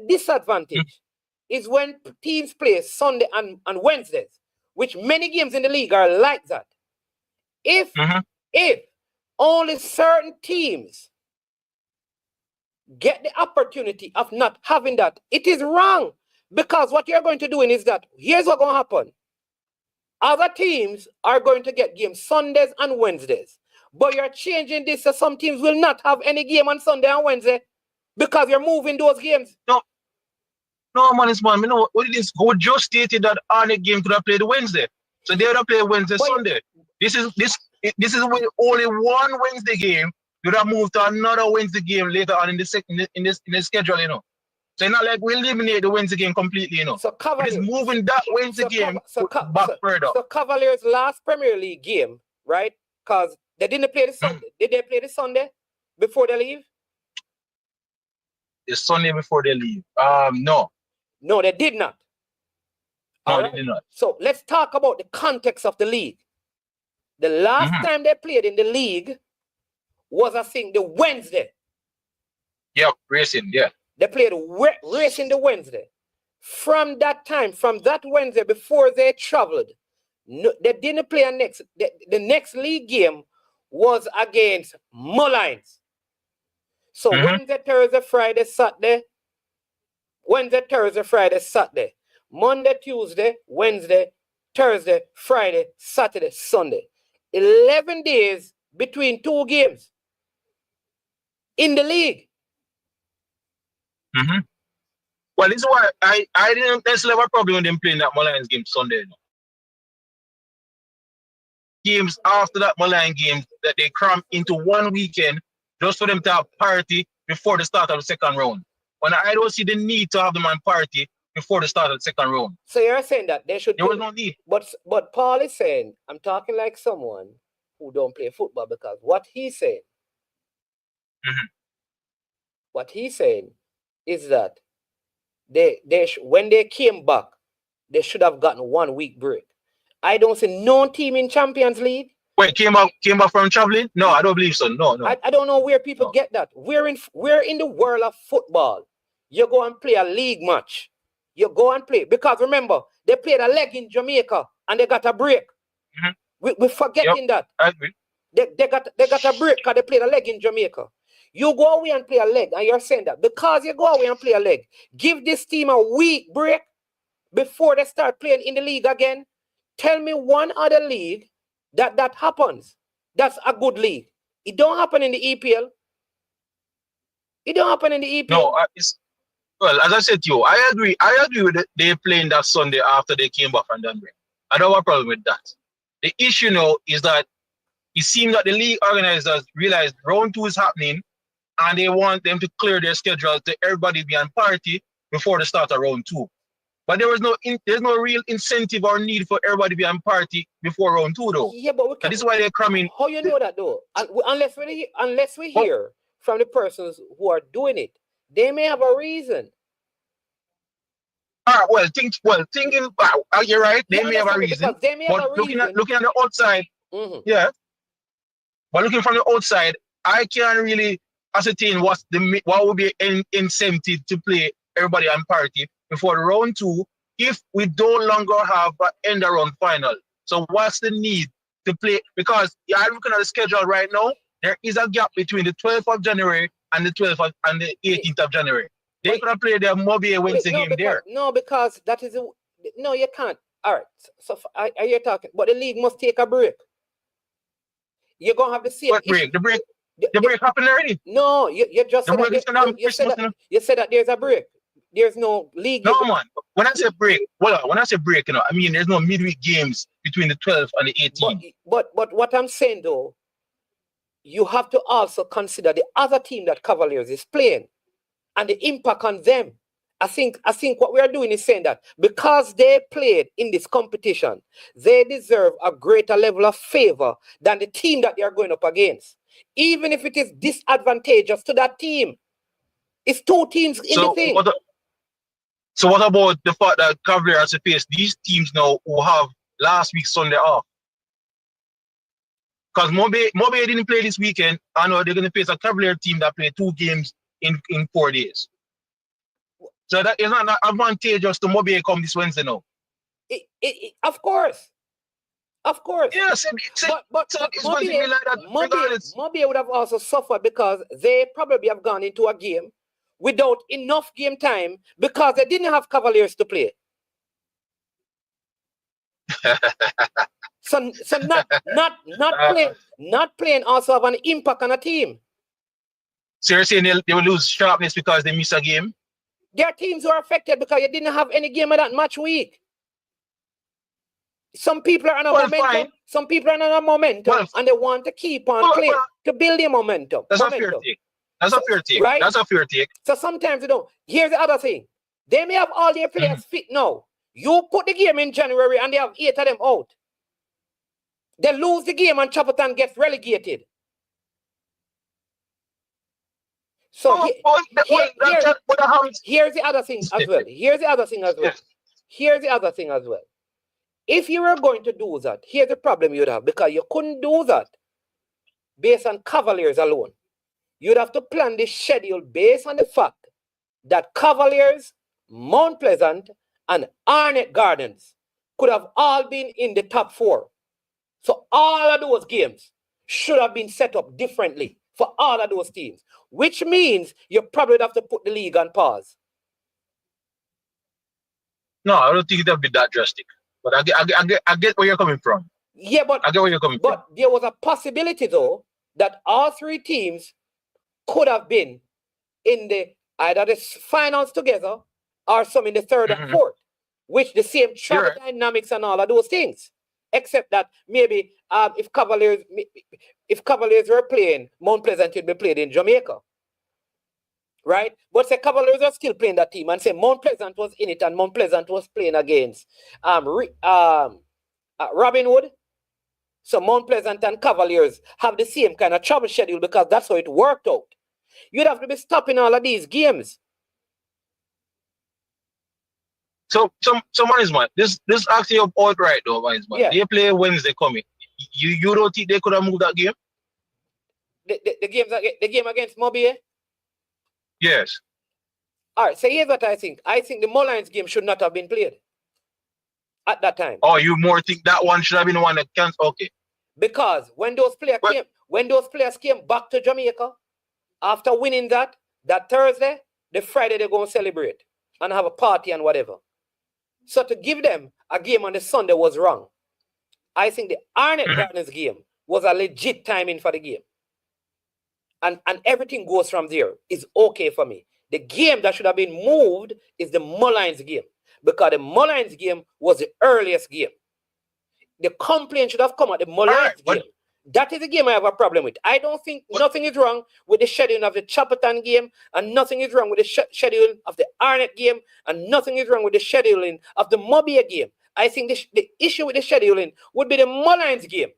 disadvantage is when teams play Sunday and Wednesdays, which many games in the league are like that. If only certain teams get the opportunity of not having that, it is wrong. Because what you're going to do is that, here's what's going to happen. Other teams are going to get games Sundays and Wednesdays. But you're changing this so some teams will not have any game on Sunday and Wednesday because you're moving those games. No, man, you know what it is? Go just stated that Arnett game could have played Wednesday. So they would have played Wednesday, Sunday. This is when only one Wednesday game would have moved to another Wednesday game later on in the schedule, you know. So it's not like we eliminate the Wednesday game completely, you know. So Cavaliers, it's moving that Wednesday game back further. So Cavaliers' last Premier League game, right? Because they didn't play the Sunday. Did they play the Sunday before they leave? The Sunday before they leave? No. No, they did not. No, they did not. So let's talk about the context of the league. The last time they played in the league was, I think, the Wednesday. Yep, racing, yeah. They played racing the Wednesday. From that time, from that Wednesday before they traveled, no, they didn't play the next league game was against Mullines. So Wednesday, Thursday, Friday, Saturday. Wednesday, Thursday, Friday, Saturday. Monday, Tuesday, Wednesday, Thursday, Friday, Saturday, Sunday. 11 days between 2 games in the league. Well, this is why I didn't necessarily have a problem with them playing that Mullines game Sunday. No. Games after that Mullines game that they cram into one weekend just for them to have party before the start of the second round. When I don't see the need to have them on party before the start of the second round. So you're saying that they should. There was no need. But Paul is saying, I'm talking like someone who don't play football, because what he's saying, what he's saying is that when they came back, they should have gotten 1 week break. I don't see no team in Champions League. Wait, came back from traveling? No, I don't believe so. No. I don't know where people get that. We're in the world of football. You go and play a league match. You go and play. Because remember, they played a leg in Jamaica and they got a break. We're forgetting that. I agree. They got a break because they played a leg in Jamaica. You go away and play a leg, and you're saying that because you go away and play a leg, give this team a week break before they start playing in the league again. Tell me one other league that happens. That's a good league. It don't happen in the EPL. It don't happen in the EPL. No, well, as I said to you, I agree with they playing that Sunday after they came back from that break. I don't have a problem with that. The issue now is that it seems that the league organizers realize round 2 is happening and they want them to clear their schedule to everybody be on party before the start of round 2. But there's no real incentive or need for everybody to be on party before round 2 though. Yeah, but this is why they're coming. How you know that though? Unless we hear from the persons who are doing it, they may have a reason. All right, thinking you're right, they may have a reason. They may have a reason. Looking at the outside, yeah. But looking from the outside, I can't really ascertain what would be an incentive to play everybody on party before the round 2 if we no longer have an end around final. So what's the need to play? Because I'm looking at the schedule right now, there is a gap between the 12th of January and the 12th and the 18th of January. They could have played their Mobile Wednesday game there. No, because that is no, you can't. All right. So are you talking? But the league must take a break. You're gonna have the same. What break? The break happened already. No, you just said you said that there's a break. There's no league. No man. When I say break, when I say break, I mean there's no midweek games between the 12th and the 18th. But what I'm saying though, you have to also consider the other team that Cavaliers is playing and the impact on them. I think what we are doing is saying that because they played in this competition, they deserve a greater level of favor than the team that they are going up against. Even if it is disadvantageous to that team. It's 2 teams in the thing. So what about the fact that Cavaliers has to face these teams now who have last week Sunday off? Because Mobile didn't play this weekend. I know they're going to face a Cavalier team that played 2 games in 4 days. So that is not advantageous to Mobile come this Wednesday now. Of course. Yes, but it's going to be like that. Mobile would have also suffered because they probably have gone into a game without enough game time because they didn't have Cavaliers to play. so not playing also have an impact on a team. So you're saying they will lose sharpness because they miss a game? Their teams were affected because you didn't have any game of that match week. Some people are on a momentum. Fine. Some people are on a momentum, and they want to keep on playing to build their momentum. That's a fair take. That's a fair take. Right? That's a fair take. So sometimes you don't. Here's the other thing. They may have all their players fit now. You put the game in January, and they have 8 of them out. They lose the game, and Chapelton gets relegated. So here's the other thing as well. Here's the other thing as well. If you were going to do that, here's the problem you'd have, because you couldn't do that based on Cavaliers alone. You'd have to plan the schedule based on the fact that Cavaliers, Mount Pleasant, and Arnett Gardens could have all been in the top 4. So all of those games should have been set up differently for all of those teams, which means you probably have to put the league on pause. No, I don't think it would be that drastic. But I get where you're coming from. Yeah, but I get where you're coming from. But there was a possibility, though, that all 3 teams could have been in either the finals together or some in the 3rd and 4th, which the same travel dynamics and all of those things. Except that maybe if Cavaliers were playing, Mount Pleasant would be played in Jamaica. Right? But say Cavaliers are still playing that team, and say Mount Pleasant was in it, and Mount Pleasant was playing against Robin Hood. So Mount Pleasant and Cavaliers have the same kind of travel schedule because that's how it worked out. You'd have to be stopping all of these games. So management, this actually up outright though, management. Yeah. They play Wednesday coming. You don't think they could have moved that game? The game against Mobile? Yes. All right, so here's what I think. I think the Mullines game should not have been played at that time. Oh, you more think that one should have been the one that can't? Okay. Because when those players came back to Jamaica after winning that Thursday, the Friday they're going to celebrate and have a party and whatever. So to give them a game on the Sunday was wrong. I think the Arnett Gardens game was a legit timing for the game. And everything goes from there. It's okay for me. The game that should have been moved is the Mullines game, because the Mullines game was the earliest game. the complaint should have come at the Mullins game. That is the game I have a problem with. I don't think nothing is wrong with the scheduling of the Chapperton game, and nothing is wrong with the scheduling of the Arnett game, and nothing is wrong with the scheduling of the Mobia game. I think the issue with the scheduling would be the Mullins game.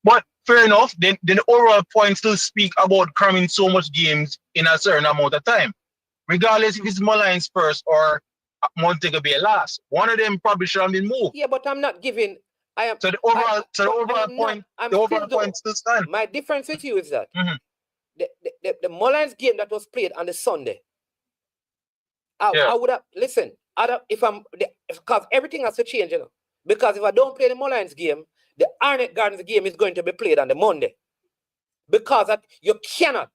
But fair enough, then the overall point still speak about cramming so much games in a certain amount of time. Regardless if it's Mullins first or Montego Bay last. One of them probably should have been moved. Yeah, but I'm not giving... So the overall point still stands. My difference with you is that the Mullins game that was played on the Sunday, I would have listened. Because everything has to change, you know. Because if I don't play the Mullins game, the Arnett Gardens game is going to be played on the Monday. Because that you cannot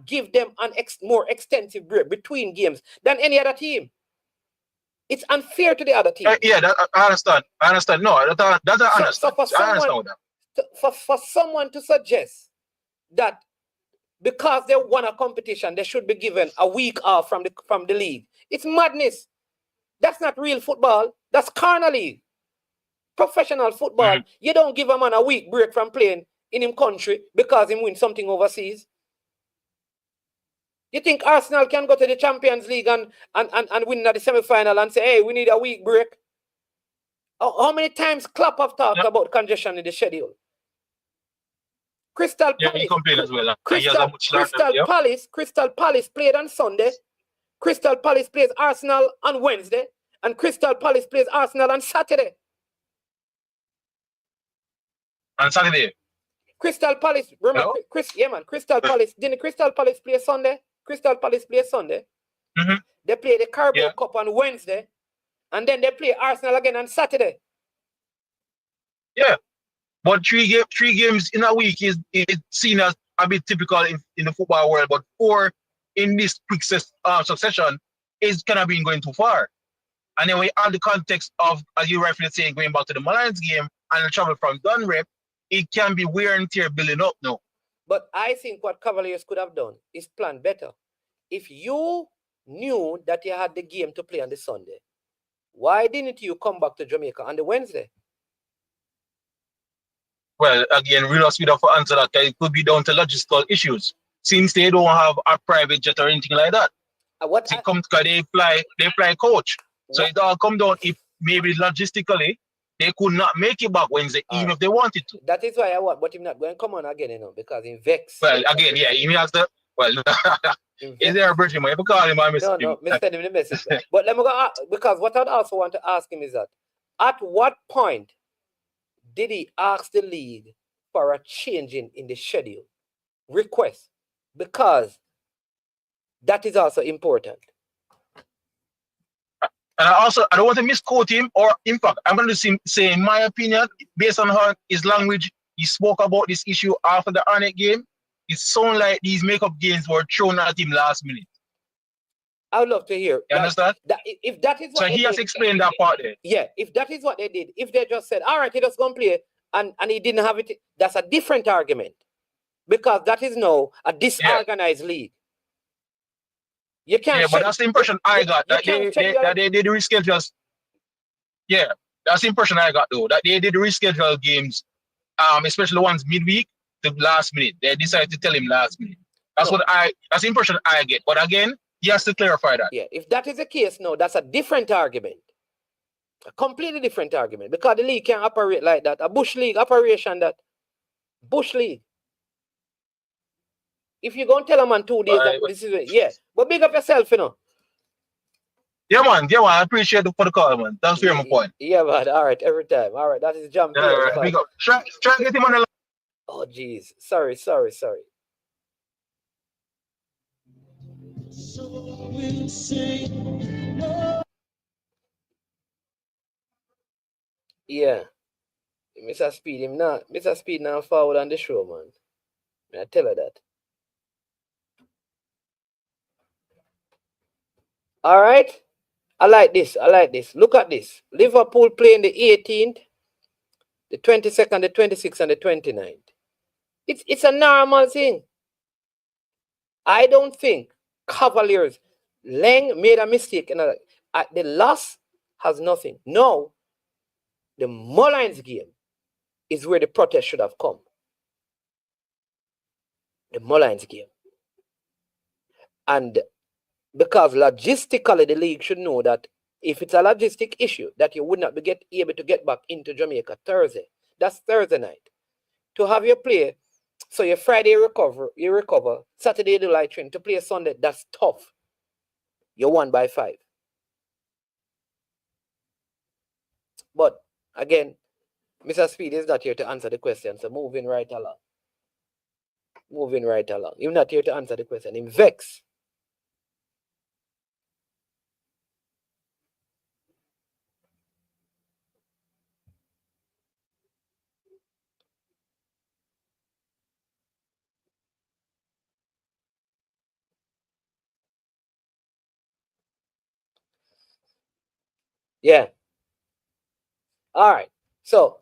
give them an more extensive break between games than any other team. It's unfair to the other team. I understand. No, that's I understand. For someone to suggest that because they won a competition, they should be given a week off from the league, it's madness. That's not real football. That's carnal league. Professional football, you don't give a man a week break from playing in his country because he win something overseas. You think Arsenal can go to the Champions League and win at the semi-final and say, hey, we need a week break? How many times Klopp have talked about congestion in the schedule? Crystal Palace. He complained as well. Crystal Palace played on Sunday. Crystal Palace plays Arsenal on Wednesday. And Crystal Palace plays Arsenal on Saturday. On Saturday? Crystal Palace, remember, Crystal Palace. Didn't Crystal Palace play Sunday? Crystal Palace play Sunday. They play the Carabao Cup on Wednesday. And then they play Arsenal again on Saturday. Yeah. But three games in a week is seen as a bit typical in the football world. But 4 in this quick succession is kind of been going too far. And then we add the context of, as you rightfully say, going back to the Mullins game and the travel from Dunrep, it can be wear and tear building up now. But I think what Cavaliers could have done is plan better. If you knew that you had the game to play on the Sunday, why didn't you come back to Jamaica on the Wednesday? Well, again, real speed up for answer that it could be down to logistical issues, since they don't have a private jet or anything like that. They fly coach. So it all come down if maybe logistically they could not make it back Wednesday, even if they wanted to. That is why I want, but him not going to come on again, you know, because in Vex. Well, again, yeah, he has the, well, is there a bridge him? If you call him, I miss him. No, send him the message. But let me go, because what I'd also want to ask him is that, at what point did he ask the league for a change in the schedule request? Because that is also important. And I don't want to misquote him, or in fact, I'm going to say, in my opinion, based on how his language, he spoke about this issue after the Arnett game, it sounded like these makeup games were thrown at him last minute. I would love to hear. You understand? If that is what so he has explained that part there. Yeah, if that is what they did, if they just said, all right, he just going to play, and he didn't have it, that's a different argument. Because that is now a disorganized league. You can't. Yeah, but that's the impression I got. That they did reschedule. Yeah, that's the impression I got though. That they did reschedule games, especially the ones midweek, the last minute. They decided to tell him last minute. That's that's the impression I get. But again, he has to clarify that. Yeah, if that is the case, no, that's a different argument. A completely different argument. Because the league can't operate like that. A bush league operation that. Bush league. If you're going to tell a man 2 days, this is it. Yeah. But big up yourself, you know. Yeah, man. I appreciate it for the call, man. Thanks for my point. Yeah, man. All right, every time. All right, that is jump. Yeah, right. Big up. Try to get him on the line. Oh, jeez. Sorry. Yeah. Mr. Speid now forward on the show, man. I tell her that. All right. I like this. Look at this. Liverpool playing the 18th, the 22nd, the 26th, and the 29th. It's a normal thing. I don't think Cavaliers, Lang made a mistake. The loss has nothing. Now, the Mullins game is where the protest should have come. The Mullins game. And because logistically, the league should know that if it's a logistic issue, that you would not be able to get back into Jamaica Thursday. That's Thursday night. To have your play, so your Friday you recover, Saturday you do light train, to play Sunday, that's tough. You're 1 by 5. But again, Mr. Speed is not here to answer the question, so moving right along. He's not here to answer the question. He's vexed. Yeah. All right. So,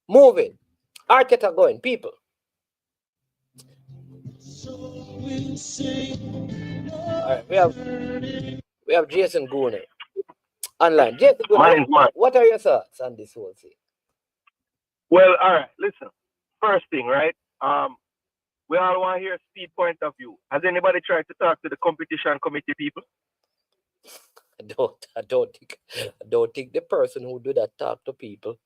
moving. Arteta going, people. All right, we have Jason Gooner online. Jason Gooner, what are your thoughts on this whole thing? Well, all right. Listen, first thing, right? We all want to hear Speed point of view. Has anybody tried to talk to the competition committee people? I don't think the person who do that talk to people.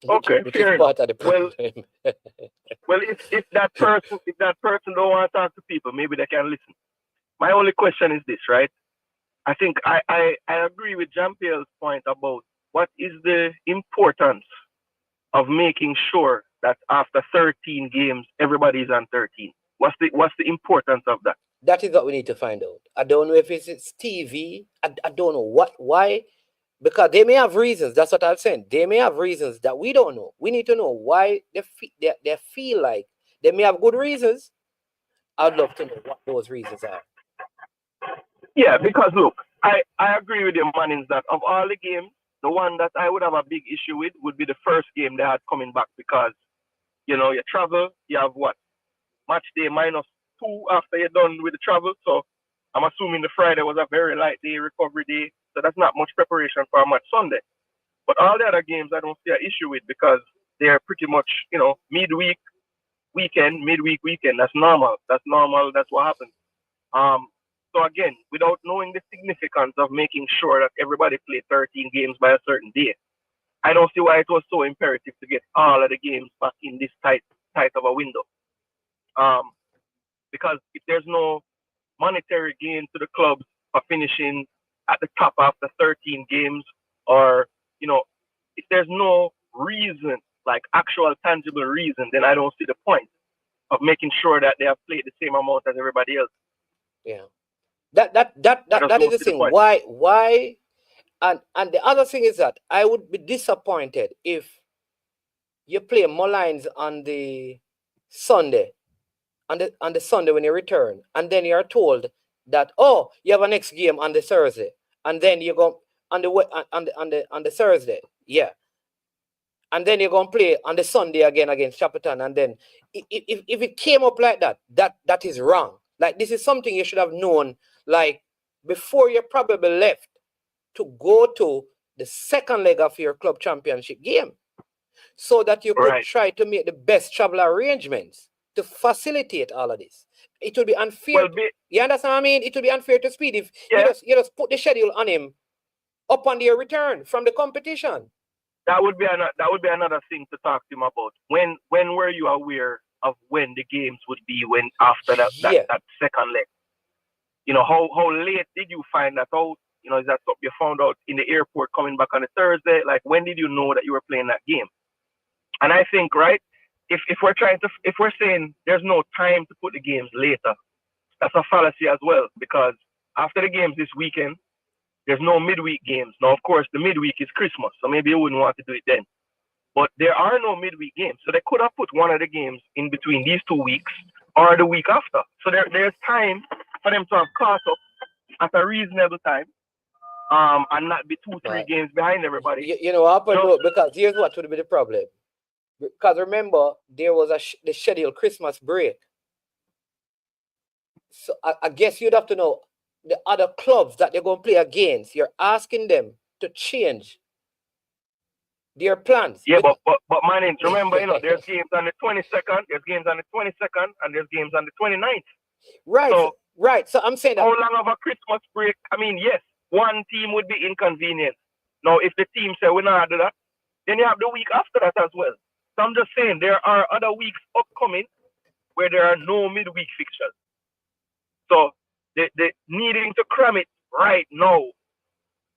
Okay, fair enough. Well, if that person don't want to talk to people, maybe they can listen. My only question is this, right? I think I agree with Jean-Pierre's point about what is the importance of making sure that after 13 games everybody's on 13. What's the importance of that? That is what we need to find out. I don't know if it's TV. I don't know why. Because they may have reasons. That's what I'm saying. They may have reasons that we don't know. We need to know why they feel like they may have good reasons. I'd love to know what those reasons are. Yeah, because look, I agree with you, Mannings, that of all the games, the one that I would have a big issue with would be the first game they had coming back because, you travel, you have what? Match day -2 after you're done with the travel. So I'm assuming the Friday was a very light day, recovery day. So that's not much preparation for a match Sunday. But all the other games I don't see an issue with because they're pretty much, midweek weekend. That's normal. That's what happens. So again, without knowing the significance of making sure that everybody played 13 games by a certain day, I don't see why it was so imperative to get all of the games back in this tight of a window. Because if there's no monetary gain to the clubs for finishing at the top after 13 games, or if there's no reason, like actual tangible reason, then I don't see the point of making sure that they have played the same amount as everybody else. Yeah, that is the thing. Why? And the other thing is that I would be disappointed if you play Mullins on the Sunday, on the Sunday when you return, and then you're told that you have a next game on the Thursday, and then you go on the Thursday, yeah, and then you're gonna play on the Sunday again against Shepparton, and then if it came up like that is wrong. Like, this is something you should have known, like, before you probably left to go to the second leg of your club championship game, so that you could try to make the best travel arrangements to facilitate all of this. It would be unfair. You understand what I mean? It would be unfair to Speed if you just put the schedule on him upon their return from the competition. That would be another thing to talk to him about. When were you aware of when the games would be after that second leg? How late did you find that out? Is that something you found out in the airport coming back on a Thursday? Like, when did you know that you were playing that game? And I think, right, if we're saying there's no time to put the games later, that's a fallacy as well, because after the games this weekend, there's no midweek games. Now, of course, the midweek is Christmas, so maybe you wouldn't want to do it then. But there are no midweek games, so they could have put one of the games in between these 2 weeks or the week after. So there's time for them to have caught up at a reasonable time, and not be 2-3 games behind everybody. Because here's what would be the problem. Because remember, there was the scheduled Christmas break. So I guess you'd have to know the other clubs that they're going to play against. You're asking them to change their plans. Yeah, but man, remember, there's games on the 22nd, there's games on the 22nd, and there's games on the 29th. Right. So I'm saying that. How long of a Christmas break? I mean, yes, one team would be inconvenienced. Now, if the team say we're not do that, then you have the week after that as well. So I'm just saying there are other weeks upcoming where there are no midweek fixtures. So the needing to cram it right now.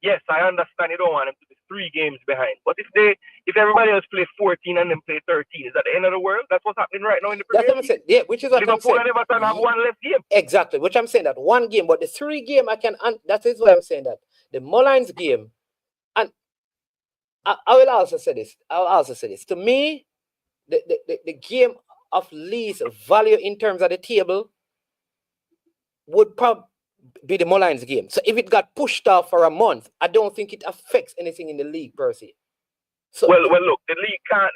Yes, I understand you don't want them to be 3 games behind. But if everybody else play 14 and then play 13, is that the end of the world? That's what's happening right now in the Premier League. That's what I'm saying. Yeah, which is what Liverpool I'm saying. Liverpool and Everton have one less game. Exactly, which I'm saying that 1 game, but the 3 game that is why I'm saying that. The Mullins game, and I will also say this. To me, the game of least value in terms of the table would probably be the Mullins game. So if it got pushed off for a month, I don't think it affects anything in the league per se. So well, look, the league can't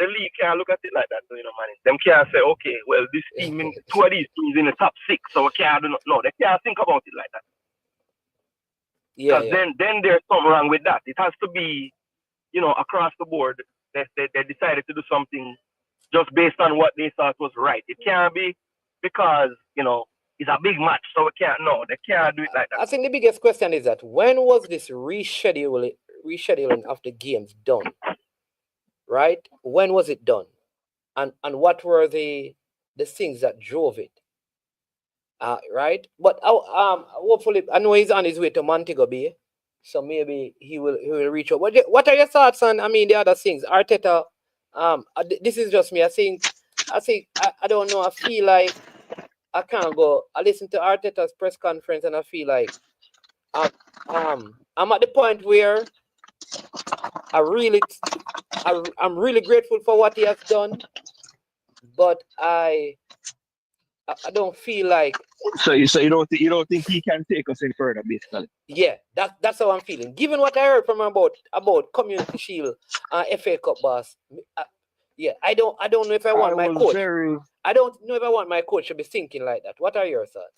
look at it like that, man. Them can't say, okay, well, this team, 2 of these teams in the top 6, so we can't do no. They can't think about it like that. Because then there's something wrong with that. It has to be, across the board. They decided to do something just based on what they thought was right. It can't be because it's a big match, so they can't do it like that. I think the biggest question is that when was this rescheduling of the games done? Right? When was it done? And what were the things that drove it? Right? But hopefully, I know he's on his way to Montego Bay, so maybe he will reach out. What are your thoughts on the other things? Arteta, this is just me. I think I don't know. I feel like I can't go. I listened to Arteta's press conference and I feel like I'm at the point where I'm really grateful for what he has done, but I don't feel like. So you don't think he can take us any further, basically? Yeah, that's how I'm feeling. Given what I heard from him about Community Shield, FA Cup boss. I don't know if I want my coach. I don't know if I want my coach to be thinking like that. What are your thoughts?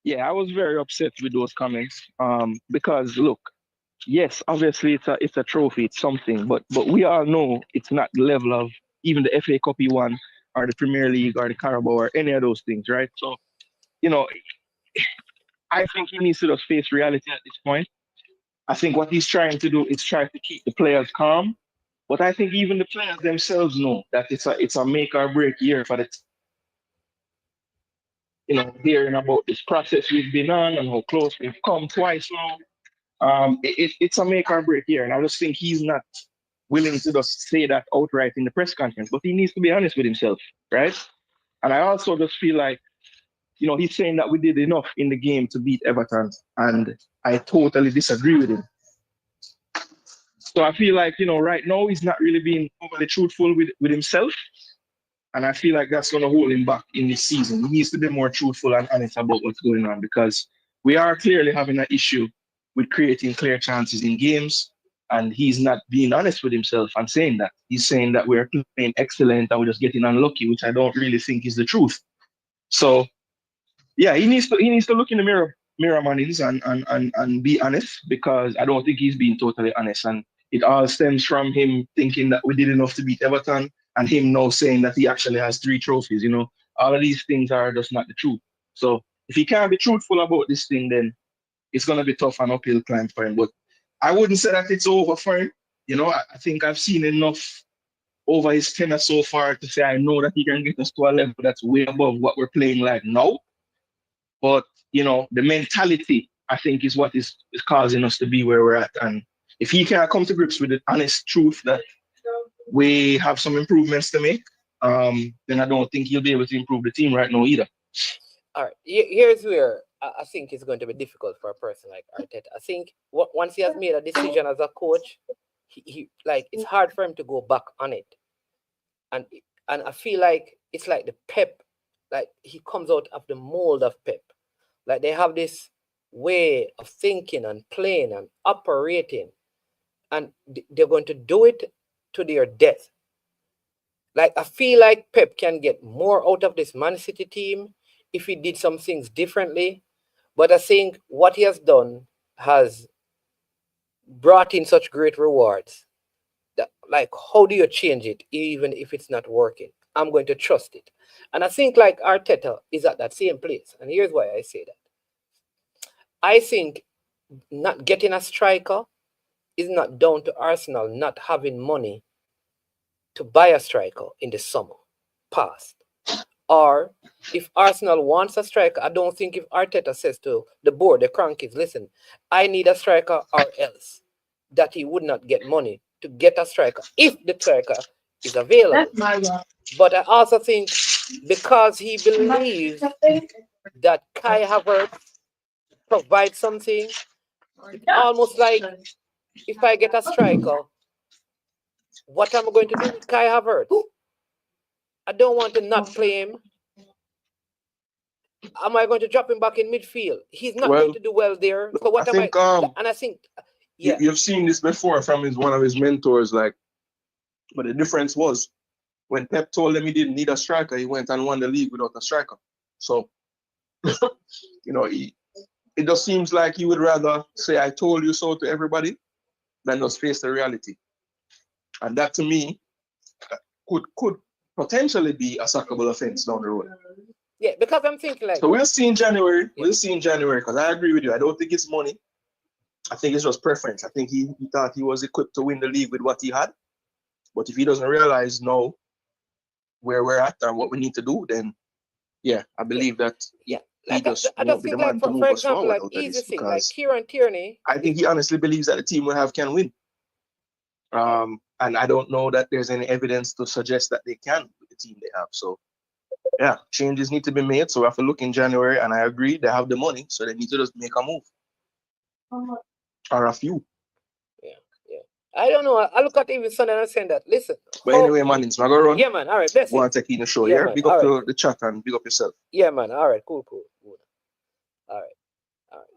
Yeah, I was very upset with those comments. Because look, yes, obviously it's a trophy, it's something, but we all know it's not the level of even the FA Cup he won, or the Premier League, or the Carabao, or any of those things, right? So, I think he needs to just face reality at this point. I think what he's trying to do is try to keep the players calm. But I think even the players themselves know that it's a make or break year for the hearing about this process we've been on and how close we've come twice now. It's a make or break year, and I just think he's not willing to just say that outright in the press conference. But he needs to be honest with himself, right? And I also just feel like, he's saying that we did enough in the game to beat Everton, and I totally disagree with him. So I feel like, right now he's not really being overly truthful with himself. And I feel like that's going to hold him back in this season. He needs to be more truthful and honest about what's going on, because we are clearly having an issue with creating clear chances in games. And he's not being honest with himself and saying that. He's saying that we're playing excellent and we're just getting unlucky, which I don't really think is the truth. So, yeah, he needs to look in the mirror, Manins, and be honest, because I don't think he's being totally honest. And it all stems from him thinking that we did enough to beat Everton, and him now saying that he actually has 3 trophies. All of these things are just not the truth. So if he can't be truthful about this thing, then it's going to be tough and uphill climb for him. But I wouldn't say that it's over for him. I think I've seen enough over his tenure so far to say I know that he can get us to a level that's way above what we're playing like now. But, the mentality, I think, is what is causing us to be where we're at. And if he can't come to grips with the honest truth that we have some improvements to make, then I don't think he'll be able to improve the team right now either. All right. Here's where I think it's going to be difficult for a person like Arteta. I think once he has made a decision as a coach, he it's hard for him to go back on it. And I feel like it's like the Pep, like he comes out of the mold of Pep. Like they have this way of thinking and playing and operating, and they're going to do it to their death. Like I feel like Pep can get more out of this Man City team if he did some things differently. But I think what he has done has brought in such great rewards. That, like, how do you change it even if it's not working? I'm going to trust it. And I think like Arteta is at that same place. And here's why I say that. I think not getting a striker is not down to Arsenal not having money to buy a striker in the summer past. Or if Arsenal wants a striker, I don't think if Arteta says to the board, the crankies, listen, I need a striker or else, that he would not get money to get a striker if the striker is available. But I also think because he believes that Kai Havertz provides something, it's almost like if I get a striker, what am I going to do with Kai Havertz? I don't want to not play him. Am I going to drop him back in midfield? He's not going to do well there. So what and I think, yeah. You've seen this before from one of his mentors, like, but the difference was when Pep told him he didn't need a striker, he went and won the league without a striker. So, it just seems like he would rather say, I told you so to everybody than just face the reality. And that to me could potentially be a sackable offense down the road. Yeah, because I'm thinking like... So we'll see in January. Yeah. We'll see in January, because I agree with you. I don't think it's money. I think it's just preference. I think he thought he was equipped to win the league with what he had. But if he doesn't realize now where we're at and what we need to do, then, yeah, I believe that he just won't be the man to move us forward. Like easy thing, like Kieran Tierney. I think he honestly believes that the team we have can win. And I don't know that there's any evidence to suggest that they can with the team they have. So, yeah, changes need to be made. So we have to look in January, and I agree, they have the money, so they need to just make a move. Or a few. Yeah. I don't know. I look at even Sunday and I'm saying that, listen. But anyway, man, it's not going to run. Yeah, man. All right, bless you. Want to take in the show, yeah? Big up to the chat and big up yourself. Yeah, man. All right, cool. All right.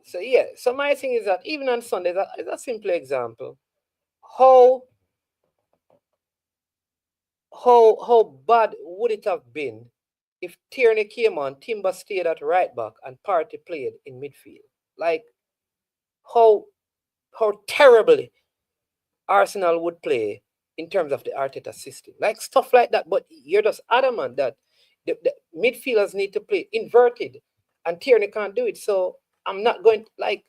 So, yeah. So my thing is that even on Sunday, that is a simple example. How bad would it have been if Tierney came on, Timber stayed at right back, and Partey played in midfield? Like, how terribly Arsenal would play in terms of the Arteta system. Like, stuff like that. But you're just adamant that the midfielders need to play inverted, and Tierney can't do it. So I'm not going to, like,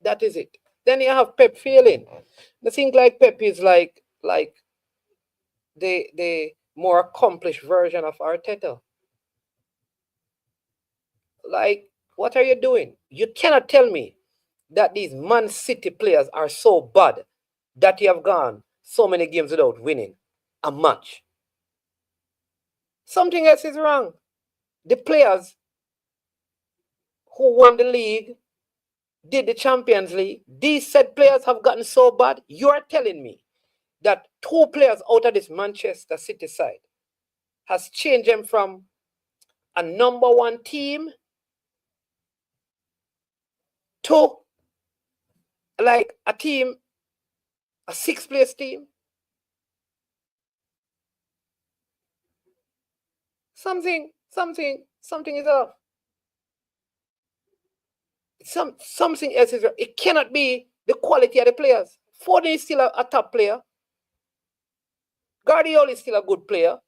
that is it. Then you have Pep Failing. The thing like Pep is like the more accomplished version of Arteta. Like, what are you doing? You cannot tell me that these Man City players are so bad that you have gone so many games without winning a match. Something else is wrong. The players who won the league, did the Champions League, these said players have gotten so bad. You're telling me that 2 players out of this Manchester City side has changed them from a number 1 team to like a team, a 6th place team. Something is off. Something else is wrong. It cannot be the quality of the players. Foden is still a top player. Guardiola is still a good player.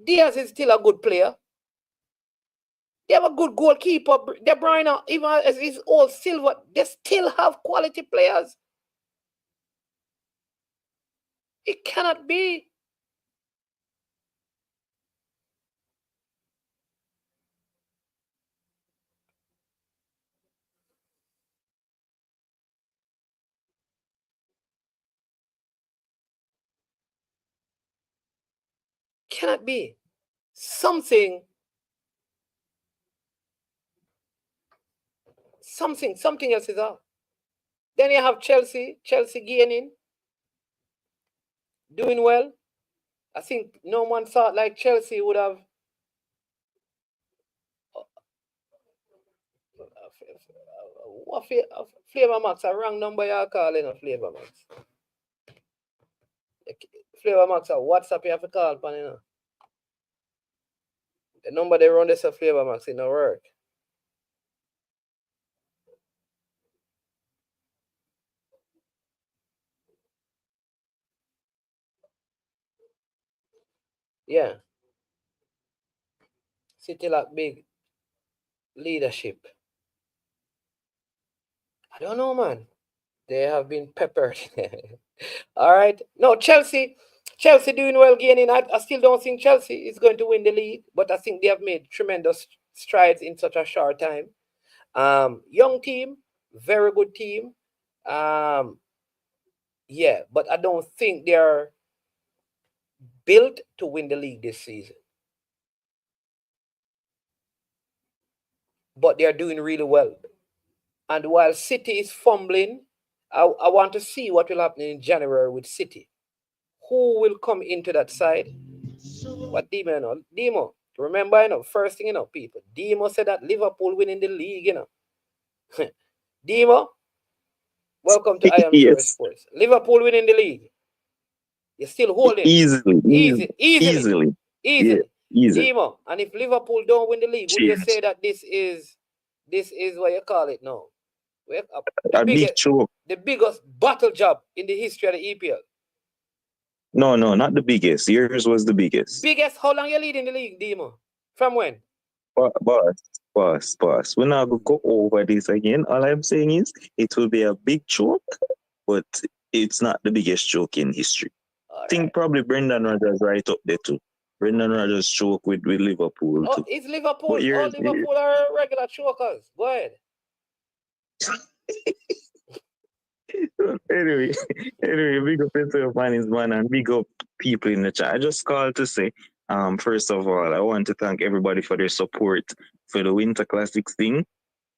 Diaz is still a good player. They have a good goalkeeper. De Bruyne, even as his old Silva, they still have quality players. It cannot be. Cannot be. Something else is off. Then you have Chelsea gaining, doing well. I think no one thought like Chelsea would have what Flavor Max, a wrong number you're calling a Flavor Max. Flavor Max, a WhatsApp you have to call upon, you know. The number they run this a Flavor Max, it don't work. Yeah. City lack big leadership. I don't know, man. They have been peppered. All right. No, Chelsea doing well gaining. I still don't think Chelsea is going to win the league, but I think they have made tremendous strides in such a short time. Young team, very good team. Yeah, but I don't think they're built to win the league this season. But they're doing really well. And while City is fumbling, I want to see what will happen in January with City. Who will come into that side? What Demo, you know? Demo, remember, you know, first thing, you know, people. Demo said that Liverpool winning the league, you know. Demo, welcome to I Am Sure Yes. Sports. Liverpool winning the league. You're still holding. Easily. Easily. Yeah, easy. Demo, and if Liverpool don't win the league, would you Cheers. say that this is what you call it now? A big choke. The biggest battle job in the history of the EPL. No, not the biggest. Yours was the biggest. Biggest? How long you leading the league, Demo? From when? Boss. We're not going to go over this again. All I'm saying is it will be a big choke, but it's not the biggest choke in history. I think probably Brendan Rodgers right up there too. Brendan Rodgers choke with Liverpool too. It's Liverpool. All Liverpool are regular chokers. Go ahead. Anyway, big up yourself, man, and big up people in the chat. I just called to say, first of all, I want to thank everybody for their support for the Winter Classics thing.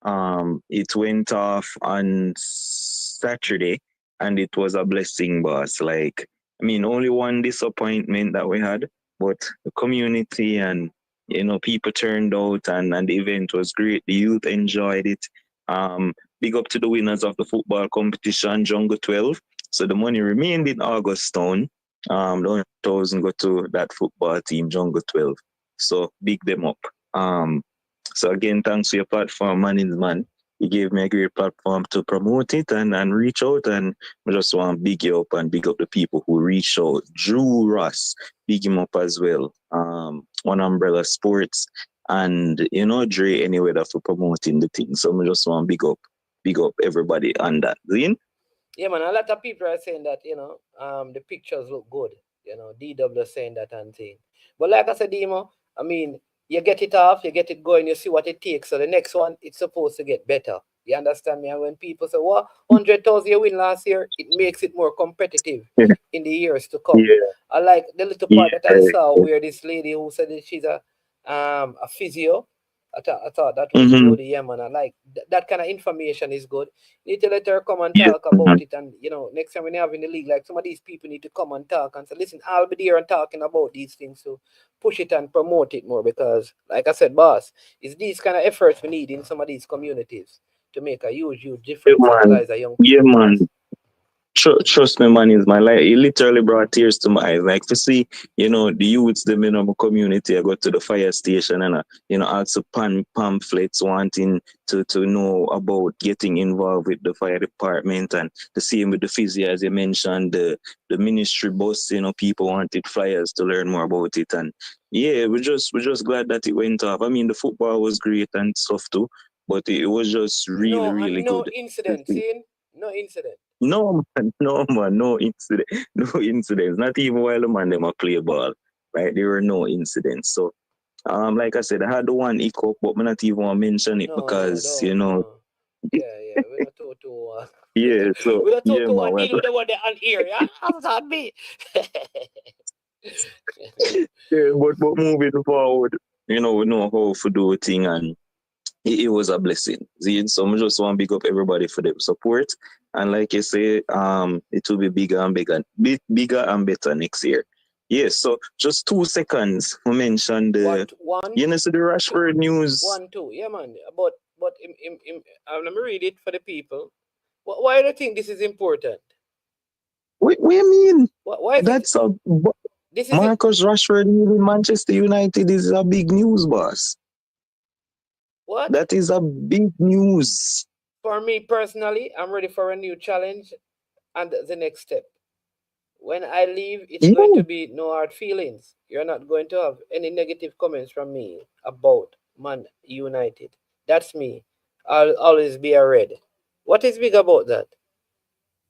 It went off on Saturday, and it was a blessing, boss. Like, I mean, only one disappointment that we had, but the community and, you know, people turned out, and the event was great. The youth enjoyed it. Big up to the winners of the football competition, Jungle 12. So the money remained in Augustown. The 1,000 go to that football team, Jungle 12. So big them up. So again, thanks for your platform, man. You gave me a great platform to promote it and reach out. And I just want to big you up and big up the people who reach out. Drew Ross, big him up as well. One Umbrella Sports. And, you know, Dre anyway that for promoting the thing. So I just want to big up everybody on that. Zin? Yeah, man, a lot of people are saying that, you know, the pictures look good. You know, DW saying that and thing. But like I said, Demo, I mean, you get it off, you get it going, you see what it takes. So the next one, it's supposed to get better. You understand me? And when people say, what, 100,000 you win last year, it makes it more competitive in the years to come. Yeah. I like the little part that I saw where this lady who said that she's a physio. I thought that was good. Yeah, man. I like that kind of information is good. You need to let her come and talk about it. And, you know, next time when you have in the league, like some of these people need to come and talk and say, listen, I'll be there and talking about these things to push it and promote it more. Because, like I said, boss, it's these kind of efforts we need in some of these communities to make a huge difference. Yeah, man. Trust me, man, is my life. It literally brought tears to my eyes. Like to see, you know, the youths, them in my community, I go to the fire station and, you know, also pamphlets wanting to know about getting involved with the fire department, and the same with the physio, as you mentioned, the ministry bus, you know, people wanted flyers to learn more about it. And yeah, we're just glad that it went off. I mean, the football was great and stuff too, but it was just really no good. Incident, see? No incident. No man, no incident, no incidents. Not even while the man them a play ball, right? There were no incidents. So, like I said, I had the one hiccup, but I'm not even want to mention it because you know. Yeah, we're not too. Yeah, so we're not too man, deal with the one on here. Yeah, that's not me. yeah, but moving forward, you know, we know how to do a thing, and it was a blessing. See, so I just want to big up everybody for the support. And like you say, it will be bigger and better next year. Yes, so just 2 seconds. We mentioned the you know, so the Rashford news. 1, 2, yeah, man. But let me read it for the people. Why do you think this is important? What do you mean? Why is That's it? Marcus Rashford leaving Manchester United is a big news, boss. What? That is a big news. For me personally, I'm ready for a new challenge and the next step. When I leave, it's going to be no hard feelings. You're not going to have any negative comments from me about Man United. That's me. I'll always be a red. What is big about that?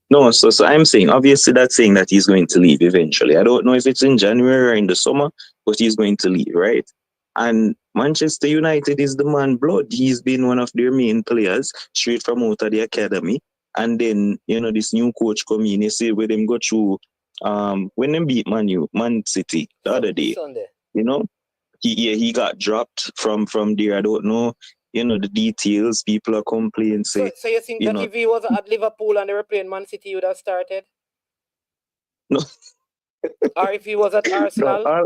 No, so I'm saying, obviously that's saying that he's going to leave eventually. I don't know if it's in January or in the summer, but he's going to leave, right? And Manchester United is the man blood. He's been one of their main players straight from out of the academy. And then, this new coach come in, you see where them go through, when them beat Man City the other day, Sunday. He got dropped from there. I don't know, the details. People are complaining, say. So you think that if he was at Liverpool and they were playing Man City, he would have started? No. Or if he was at Arsenal? No,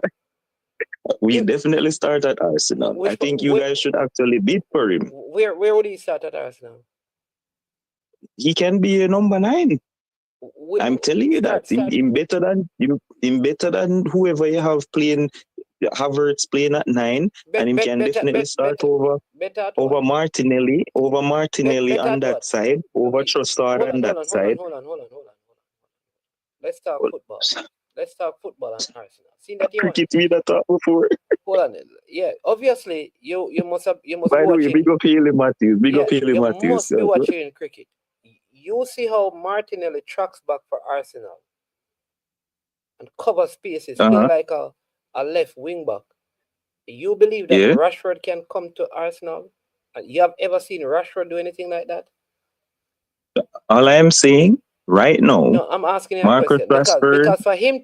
we definitely start at Arsenal. I think you guys should actually bid for him. Where would he start at Arsenal? He can be a number 9. I'm telling you that. Him better than whoever you have playing. Havertz playing at 9, and him can definitely start over Martinelli on that side, over Trossard on that side. Hold on. Let's talk football. Let's talk football and Arsenal. See that cricket we that talk before. Hold on. Yeah, obviously you must By be the way, watching. big up Haley Matthews. You must be watching cricket. You see how Martinelli tracks back for Arsenal and covers spaces, play like a left wing back. You believe that Rashford can come to Arsenal? You have ever seen Rashford do anything like that? All I am saying right now. No, I'm asking you a question because for him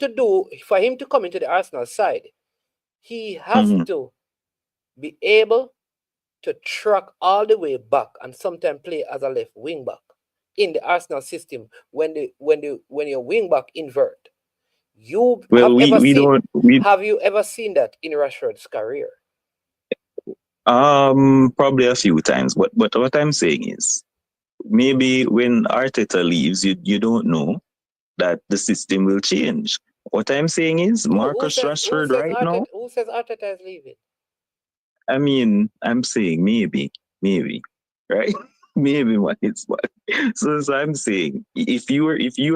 to come into the Arsenal side, he has to be able to track all the way back and sometimes play as a left wing back in the Arsenal system when your wing back invert. Have you ever seen that in Rashford's career? Probably a few times, but what I'm saying is, maybe when Arteta leaves, you don't know that the system will change. What I'm saying is, Marcus Rashford now. Who says Arteta is leaving? I mean, I'm saying maybe, right? Maybe what it's what. So I'm saying, if you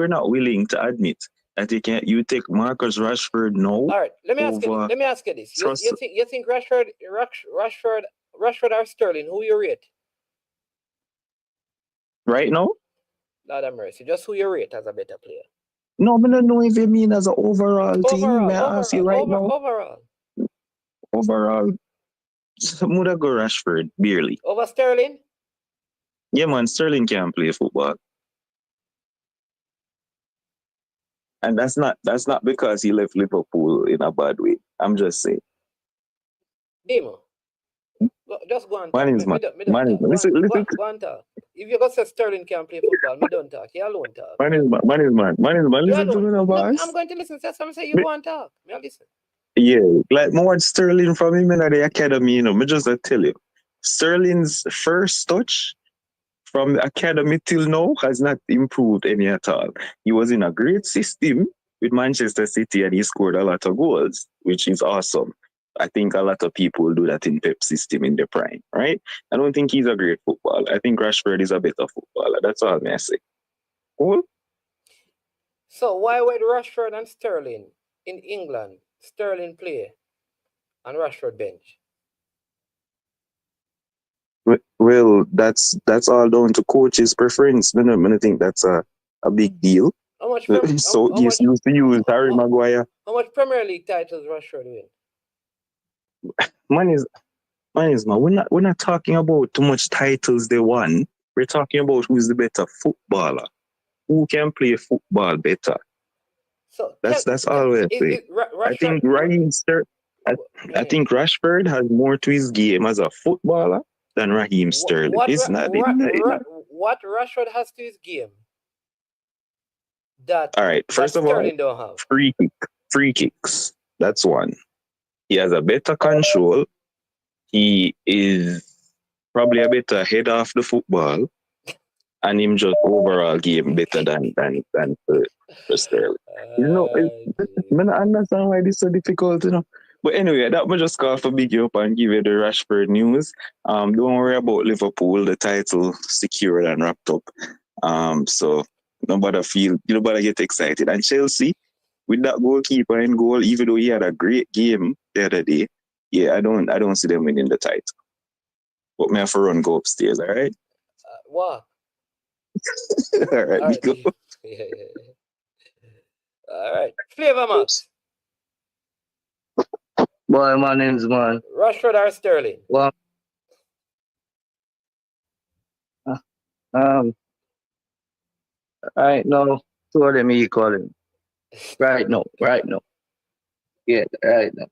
are not willing to admit that you take Marcus Rashford now. All right, let me ask you this. You think Rashford or Sterling, who you rate? Right now? Lord have mercy. Just who you rate as a better player. No, I don't know if you mean as an overall team. May I ask you right now? Overall, Muda go Rashford, barely. Over Sterling? Yeah, man, Sterling can play football. And that's not because he left Liverpool in a bad way. I'm just saying. Demo. Just go on talk. Listen. Go on talk. If you got say Sterling can play football, me don't talk. You alone talk. Man is man. Listen to me now, boss. I'm going to listen. Some say you go on talk. Me listen. Yeah, like more Sterling from him in the academy, me just tell you. Sterling's first touch from the academy till now has not improved any at all. He was in a great system with Manchester City and he scored a lot of goals, which is awesome. I think a lot of people do that in Pep's system in their prime, right? I don't think he's a great footballer. I think Rashford is a better footballer. That's all I say. Cool? So why would Rashford and Sterling in England, Sterling play and Rashford bench? Well, that's all down to coach's preference. I don't think that's a big deal. How much he's used to use Harry Maguire. How much Premier League titles Rashford win? Man. We're not talking about too much titles they won. We're talking about who's the better footballer. Who can play football better? So that's all we're saying. I think Rashford has more to his game as a footballer than Raheem Sterling. What Rashford has to his game that all right, first of all, Sterling don't have? Free kicks. That's one. He has a better control. He is probably a better head off the football, and him just overall game better than for Sterling. I don't understand why this is so difficult, But anyway, that was just call for big you up and give you the Rashford news. Don't worry about Liverpool, the title secured and wrapped up. So nobody get excited. And Chelsea, with that goalkeeper in goal, even though he had a great game the other day, yeah, I don't see them winning the title. But me have to run go upstairs, all right? What? All right, we go. Yeah. All right. Flavor Max. Boy, my name's man. Rashford or Sterling? Well, right now, two of them equal. Right now. Yeah, right now.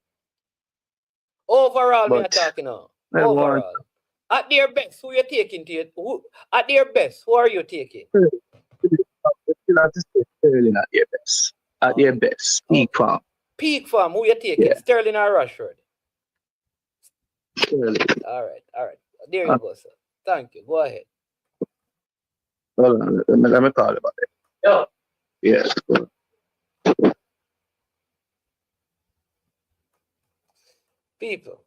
Overall, we are talking now. Overall. At their best, who you taking to it? At their best, who are you taking? Sterling at their best. At their best. Peak form. Peak form, who you taking? Yeah. Sterling or Rashford? Sterling. All right. There you go, sir. Thank you. Go ahead. Hold on, let me call about it. Yeah. People,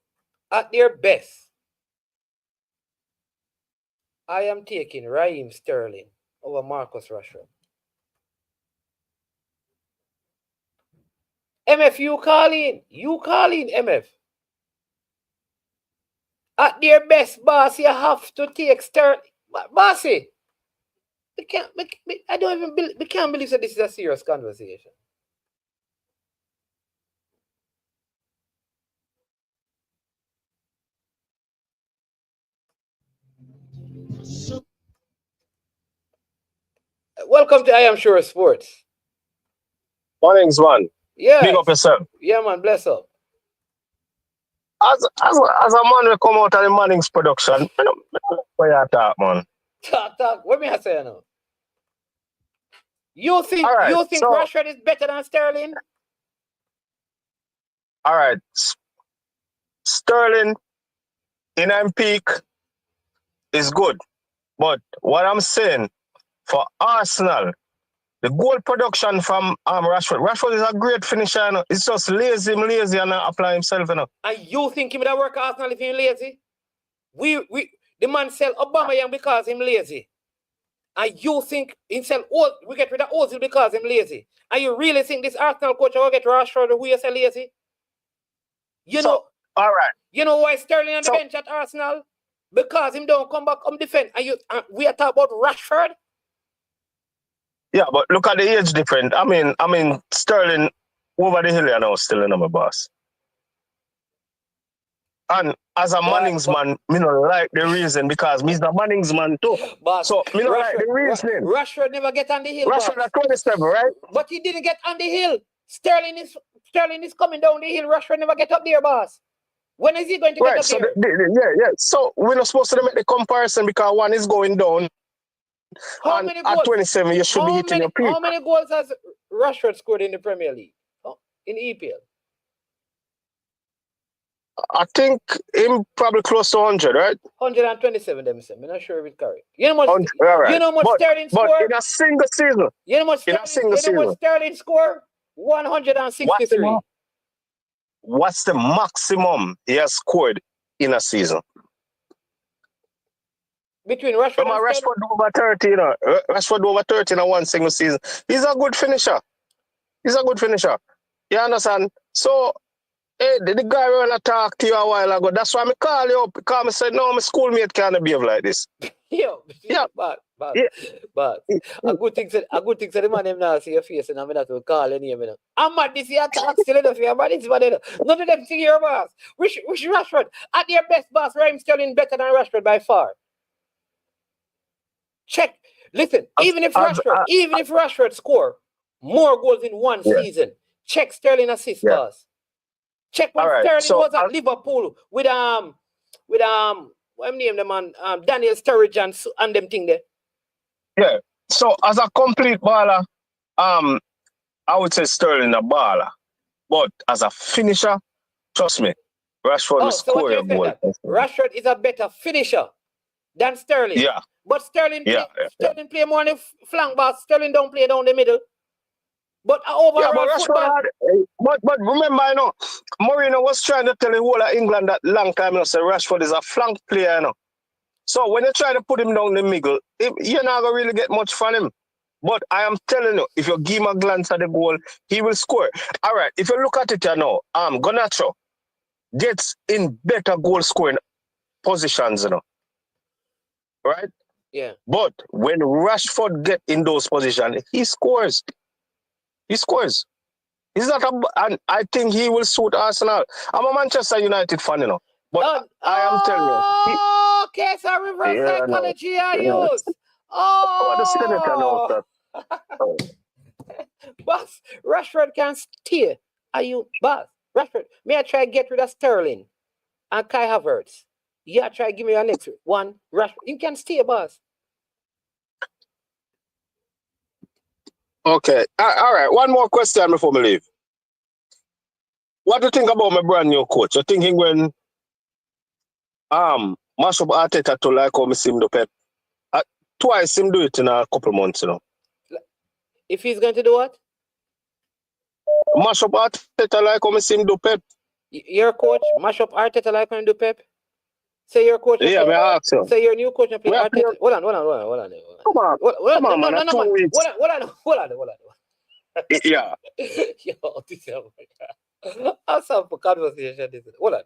at their best, I am taking Raheem Sterling over Marcus Rashford. MF, you call in, MF. At their best, boss, you have to take Sterling. Bossy, we can't believe that this is a serious conversation. Welcome to I Am Sure Sports. Mornings, man. Yeah. Big up yourself. Yeah, man. Bless up. As a man we come out of the Manning's production, where you talk, man. Talk. What me I say now? You think Rashford is better than Sterling? All right. Sterling in peak is good. But what I'm saying, for Arsenal, the goal production from Rashford is a great finisher. You know? It's just lazy and apply himself. You know? And you think him would work Arsenal if he's lazy? The man sell Aubameyang because him lazy. And you think himself we get rid of Ozil because him lazy. And you really think this Arsenal coach will get Rashford who you say lazy? All right. You know why Sterling on the bench at Arsenal? Because him don't come back defend. And we are talking about Rashford? Yeah, but look at the age difference. I mean, Sterling over the hill, you know, still in my boss. And as a Manning's man, me not like the reason because me's the Manning's man too. But so me not like the reasoning. Rashford never get on the hill. Rashford at 27, right? But he didn't get on the hill. Sterling is coming down the hill. Rashford never get up there, boss. When is he going to get up there? Yeah. So we're not supposed to make the comparison because one is going down. At 27, you should be hitting your peak. How many goals has Rashford scored in the Premier League? In EPL? I think him probably close to 100, right? 127, them say. I'm not sure if it's correct. You know much Sterling score? But in a single season. You know much Sterling score? 163. What's the maximum he has scored in a season? Between Rashford and Rashford over 30, you know. Rashford over 30 in one single season. He's a good finisher. You understand? So, hey, the guy when I talked to you a while ago, that's why I call you up. Because I said, no, my schoolmate can't behave like this. But a good thing said the man him now see your face and I'm not to call any of them. I'm mad this year talk still enough here, but it's bad enough. None of them see your boss. Which Rashford? At their best boss, Raheem Sterling better than Rashford by far. Check. Listen, even if Rashford score more goals in one season, check Sterling assist pass. Check when Sterling was at Liverpool with what name the man Daniel Sturridge and them thing there. Yeah. So as a complete baller, I would say Sterling a baller, but as a finisher, trust me, Rashford will score a goal. Rashford is a better finisher than Sterling. Yeah. But Sterling play more on the flank, but Sterling don't play down the middle. But overall football... But remember, you know, Mourinho was trying to tell the whole of England that long time, you know, say Rashford is a flank player, you know. So when you try to put him down the middle, you're not going to really get much from him. But I am telling you, if you give him a glance at the goal, he will score. All right, if you look at it now, Garnacho gets in better goal scoring positions, right? Yeah. But when Rashford get in those positions, he scores. He scores. He's not and I think he will suit Arsenal. I'm a Manchester United fan, but I am telling you. Okay, so reverse Yeah, I know. psychology I Yeah. use. What the senator knows Oh, that. boss, Rashford can steer. Are you, boss? Rashford, may I try to get rid of Sterling and Kai Havertz? Yeah, try to give me your next one. Rashford, you can steer, boss. Okay. All right. One more question before we leave. What do you think about my brand new coach? You think he when mash up Arteta to like how me see him do Pep? Twice him do it in a couple months, If he's going to do what? Mash up Arteta like how me see him do Pep. Your coach mash up Arteta like how you do Pep? Say your coach. Yeah, I ask you. Say your new coach and play Arteta. Hold on. Come on, man. 2 weeks. Hold on. Yeah. Yo, this is awesome for conversation. Hold on.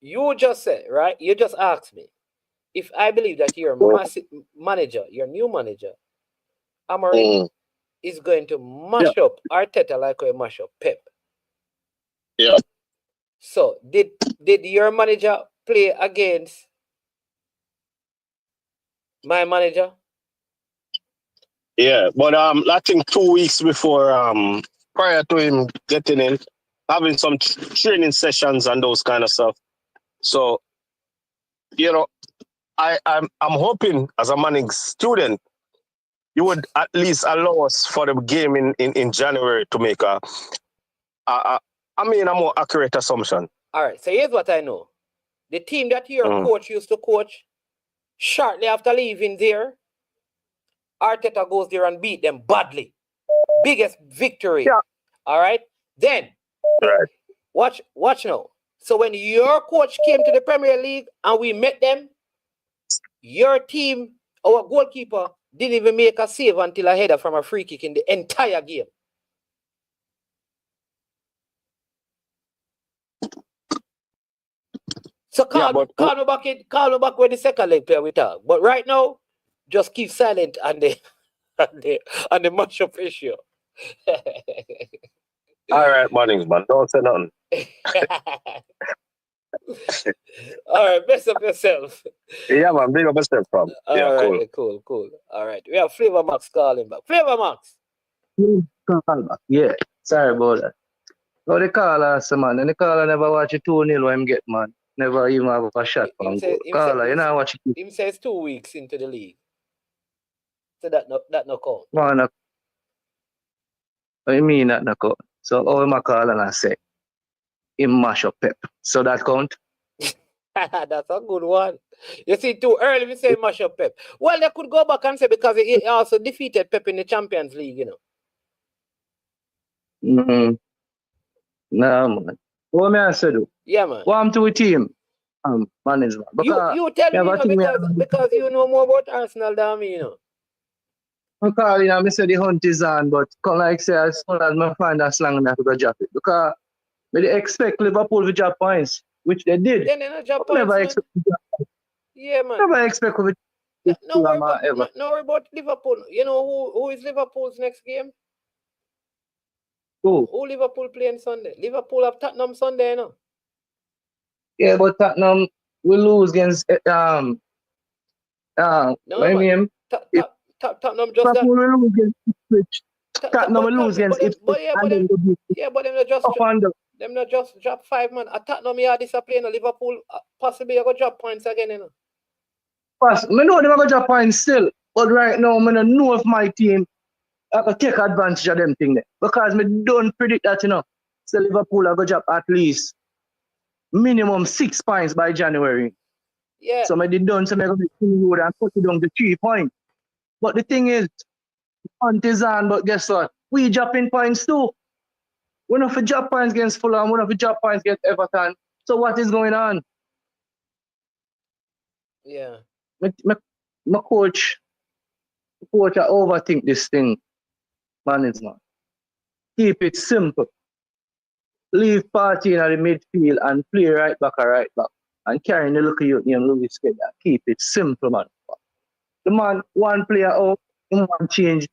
You just said, right? You just asked me if I believe that your manager, your new manager, Amorim, is going to mash up Arteta like we mash up Pep. Yeah. So did your manager play against my manager? Yeah, but I think 2 weeks before prior to him getting in, having some training sessions and those kind of stuff. So, I'm hoping as a managing student, you would at least allow us for the game in January to make a more accurate assumption. All right, so here's what I know. The team that your coach used to coach, shortly after leaving there, Arteta goes there and beat them badly. Biggest victory. Yeah. All right? Then, watch now. So when your coach came to the Premier League and we met them, your team, our goalkeeper, didn't even make a save until a header from a free kick in the entire game. So call me back when the second leg player we talk. But right now, just keep silent on the matchup issue. All right, Mannings, man. Don't say nothing. All right, best of yourself. Yeah, man. Big up yourself, fam. Yeah, all right, cool. All right. We have Flavor Max calling back. Flavor Max. Yeah. Sorry about that. No, the caller, man. And the caller never watch a 2-0 when him get, man. Never even have a shot from goal. Caller, you know watch it. Him says 2 weeks into the league. So that no count. Man, what you mean that no count? So how am I calling and I say him mash up Pep? So that count? That's a good one. You see, too early we say mash up Pep. Well, they could go back and say because he also defeated Pep in the Champions League, No, man. What may I say do? Yeah, man. What I'm to a team? Management. You tell me because you know more about Arsenal than me, Because I say the hunt is on, but like say as soon as I find that slang, I have to go drop it. Because they expect Liverpool to drop points, which they did. Then they not drop points. Never expect to drop points. Yeah, man. Never expect to no worry about Liverpool. You know who is Liverpool's next game? Who Liverpool playing Sunday? Liverpool have Tottenham Sunday, Yeah, but Tottenham will lose against Tottenham just that. will lose against Ipswich. Tottenham will lose against Ipswich. But them not just drop 5 man. At Tottenham here discipline Liverpool possibly you go drop points again, I know they're going to drop points still, but right now I don't know if my team I can take advantage of them thing there. Because I don't predict that, So Liverpool are going to drop at least minimum 6 points by January. Yeah. So I did done so I go to road and put it down to 3 points. But the thing is, hunt is on, but guess what? We dropping points too. We're not for drop points against Fulham, we're not for drop points against Everton. So what is going on? Yeah. My coach, coach overthink this thing, management. Keep it simple. Leave Party in the midfield and play right back or right back. And carrying the look youth named Louis Speid. Keep it simple, man. The man, one player out, he want change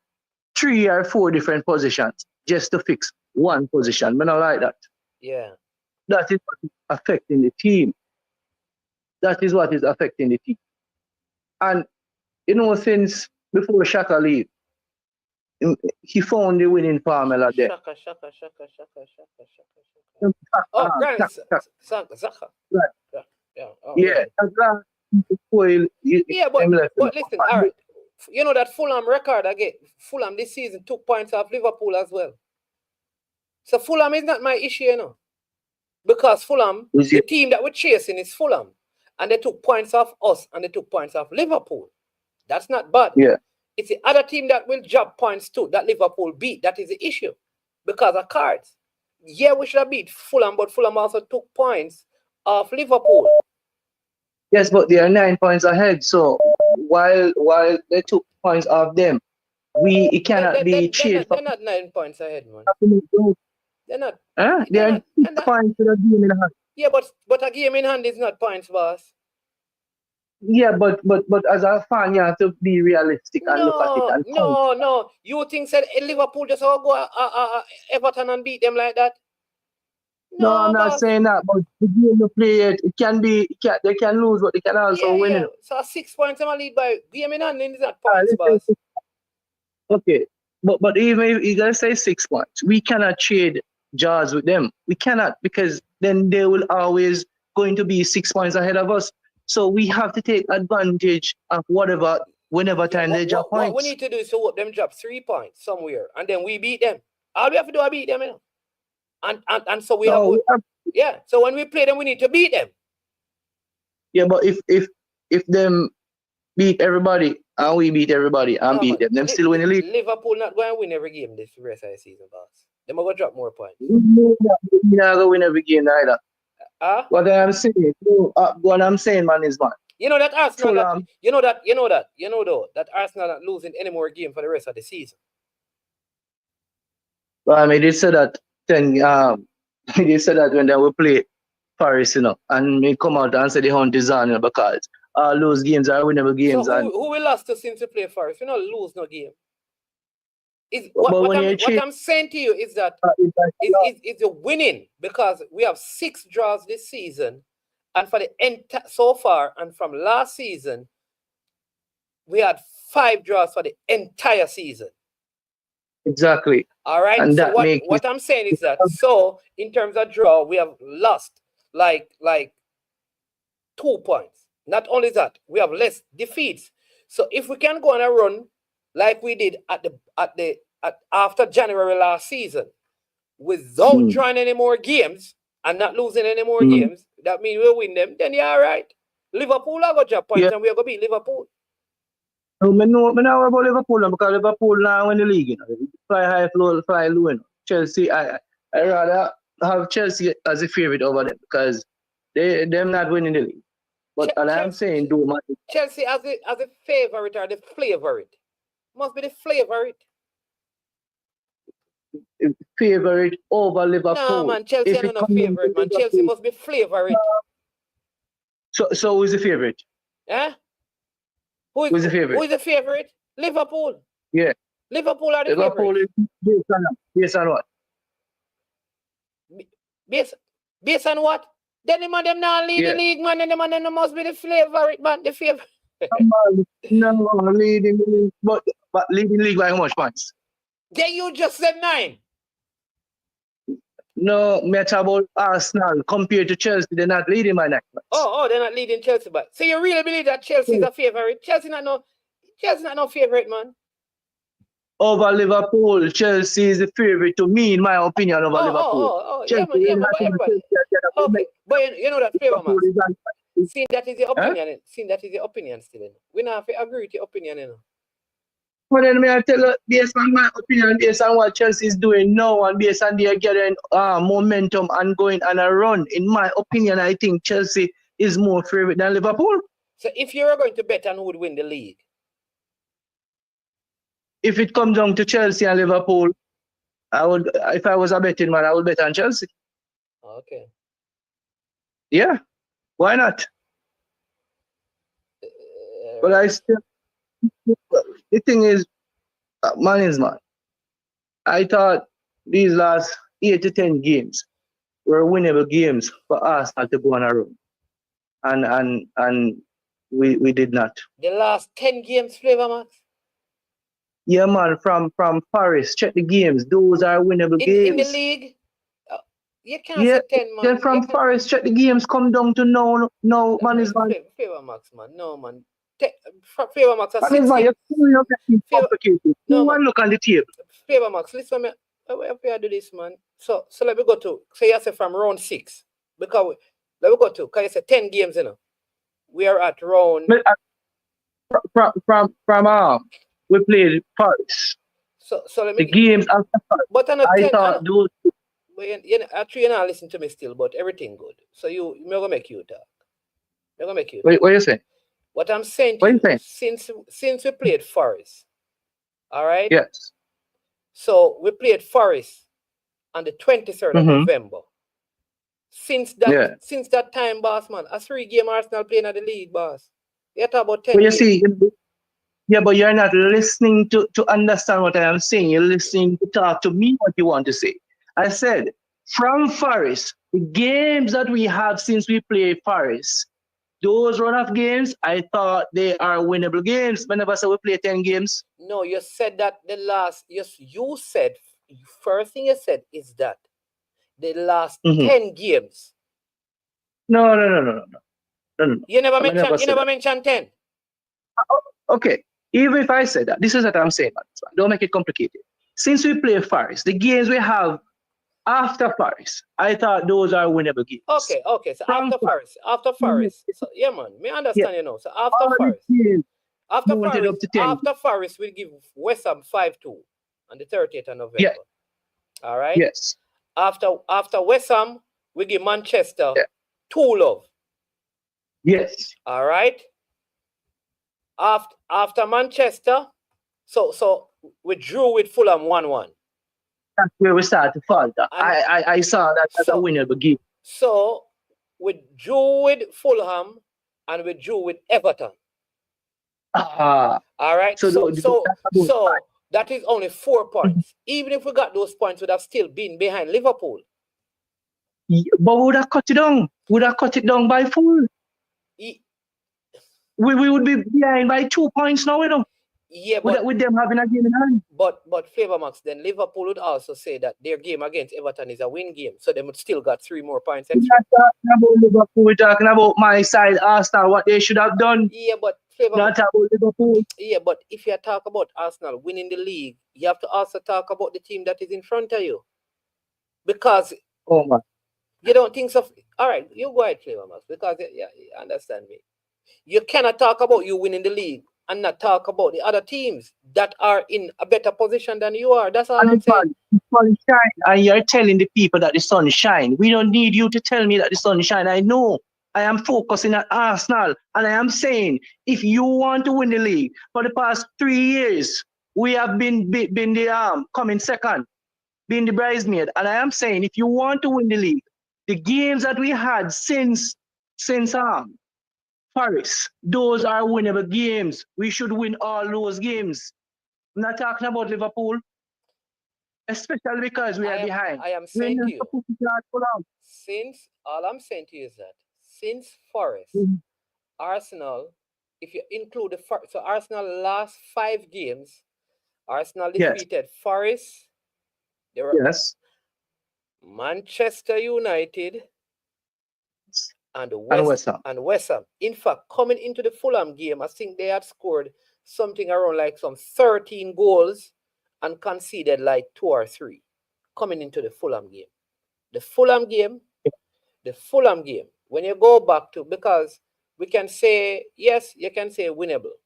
3 or 4 different positions just to fix one position. I don't like that. Yeah. That is what is affecting the team. That is what is affecting the team. And, you know, since before Shaka leave, he found the winning formula there. Shaka. Oh, Grant, Zaka. Right. Yeah. Oh, yeah. Yeah, but listen, all right. You know that Fulham record again. Fulham this season took points off Liverpool as well. So Fulham is not my issue, you know. Because Fulham, the team that we're chasing is Fulham. And they took points off us and they took points off Liverpool. That's not bad. Yeah. It's the other team that will drop points too, that Liverpool beat. That is the issue. Because of cards. Yeah, we should have beat Fulham, but Fulham also took points off Liverpool. Yes, but they are 9 points ahead. So while they took points off them, it cannot be changed. They're not 9 points ahead, man. They're not. They are 6 points to the game in hand. Yeah, but a game in hand is not points, boss. Yeah, but as a fan, you have to be realistic and look at it. And no. You think said Liverpool just all go Everton and beat them like that? No, I'm not saying that, but the game you play they can lose, but they can also win it. So 6 points I'm lead by game in hand is not points, boss. Okay, but even if you're gonna say 6 points, we cannot trade jaws with them. We cannot, because then they will always going to be 6 points ahead of us. So we have to take advantage of whenever time they drop points. What we need to do is to hope them drop 3 points somewhere, and then we beat them. All we have to do is beat them, you know. And so we have. So when we play them, we need to beat them. Yeah, but if them beat everybody and we beat everybody and beat them still win the league. Liverpool not going to win every game this rest of the season, boss. They're going to drop more points. We're not going to win every game either. What I'm saying, man, is man. You know that Arsenal, that Arsenal not losing any more game for the rest of the season. Well, I mean, they said that they said that when they will play Paris, you know, and they come out and say the hunt is on, you know, because all those games are winnable games. So who will lost to since we play Paris? We not lose no game. What I'm saying to you is that it's a winning, because we have 6 draws this season, and for the so far, and from last season, we had 5 draws for the entire season. Exactly. All right. And so what I'm saying is that, so in terms of draw, we have lost like 2 points. Not only that, we have less defeats. So if we can go on a run like we did after January last season, without drawing any more games and not losing any more games, that means we'll win them. Then you're all right. Liverpool are going to drop points, and we're going to beat Liverpool. I know about Liverpool because Liverpool now win the league. You know. Fly high, fly low. You know. Chelsea, I rather have Chelsea as a favorite over them because them not winning the league. But I'm saying, Chelsea as a favorite or the favorite? Must be the favorite. Favorite over Liverpool. No, man, Chelsea is not a favorite, man. Chelsea must be favorite. So who's the favorite? Eh? Who's the favorite? Who is the favorite? Liverpool. Yeah. Liverpool are the Liverpool favorite. Is based on what? Based on what? Then the man them not lead the league, man. And the man them must be the favorite, man. The favorite. No, leading the league, but leading the league by how much points? Then you just said 9. No, me talk about Arsenal compared to Chelsea. They're not leading by 9 points. Oh, they're not leading Chelsea, but so you really believe that Chelsea is a favorite? Chelsea not no favorite, man. Over Liverpool, Chelsea is the favorite to me, in my opinion, over Liverpool. Chelsea, okay, but you know that favor, man. Seeing that is your opinion, seeing that is your opinion still. We not have to agree with your opinion, you know. But then I tell you, based on my opinion, based on what Chelsea is doing now, and based on their getting momentum and going on a run, in my opinion, I think Chelsea is more favorite than Liverpool. So if you're going to bet on who would win the league, if it comes down to Chelsea and Liverpool, I would, if I was a betting man, I would bet on Chelsea. Okay. Yeah, why not? But I still, the thing is, man is man. I thought these last 8 to 10 games were winnable games for Arsenal to go on a run, and we did not. The last 10 games, Flavor Max? Yeah, man, from Forest, check the games. Those are winnable games. In the league? You can't Yeah, say 10, man. then from Forest, check the games, come down to no man is man. Flavor Max, man. No, man. Flavor Max, Man is man, you're getting complicated. No, one look on the table. Flavor Max, listen, me. If we do this, man. So let me go to, say you say from round 6. Because let me go to, because you say 10 games, you know. We are at round. From we played Paris. So let me. The games after Paris. But I thought those. But actually, you're not listening to me still, but everything good. So I'm going to make you talk. I'm going to make you talk. What are you saying? What I'm saying to you, since we played Forest, all right? Yes. So we played Forest on the 23rd of November. Since that time, boss, man, a 3-game Arsenal playing at the league, boss. You talk about 10 Well, you games. see, yeah, but you're not listening to understand what I am saying. You're listening to talk to me what you want to say. I said, from Forest, the games that we have since we played Forest, those run of games, I thought they are winnable games. Whenever I say we play 10 games. No, you said that you said, first thing you said is that the last 10 games. No. You never mentioned 10. Okay, even if I said that, this is what I'm saying. Don't make it complicated. Since we play Forest, the games we have after Forest, I thought those are winnable games. Okay. So after Forest. So yeah, man, me understand you know. So after Forest, we'll give West Ham 5-2 on the 30th of November. Yeah. All right. Yes. After West Ham, we give Manchester 2-0. Yes. All right. After Manchester, so we drew with Fulham 1-1. That's where we started to falter. I saw that as a winnable game. So we drew with Fulham and we drew with Everton. All right. So that is only 4 points. Even if we got those points, we'd have still been behind Liverpool. Yeah, but we would have cut it down. We would have cut it down by 4. We would be behind by 2 points now, you know. Yeah, but with them having a game in hand. But Flavor Max, then Liverpool would also say that their game against Everton is a win game, so they would still got 3 more points extra. We're not talking about Liverpool, we're talking about my side, Arsenal, what they should have done. Yeah, but Flavor Not about Liverpool. Yeah, but if you talk about Arsenal winning the league, you have to also talk about the team that is in front of you. Because you don't think so. All right, you go ahead, Flavor Max, because you understand me. You cannot talk about you winning the league and not talk about the other teams that are in a better position than you are. That's all I'm saying. The sun shine, and you're telling the people that the sun shine. We don't need you to tell me that the sun shine. I know. I am focusing on Arsenal, and I am saying, if you want to win the league, for the past 3 years, we have been the coming second, being the bridesmaid, and I am saying, if you want to win the league, the games that we had since Paris, those are winnable games. We should win all those games. I'm not talking about Liverpool, especially because we are behind. I am saying to you, all I'm saying to you is that since Forest, Arsenal, if you include so Arsenal last 5 games, Arsenal defeated Forest. They were Manchester United. And West Ham. In fact, coming into the Fulham game, I think they had scored something around like some 13 goals and conceded like 2 or 3 coming into the Fulham game. The Fulham game, when you go back to, because we can say, yes, you can say winnable.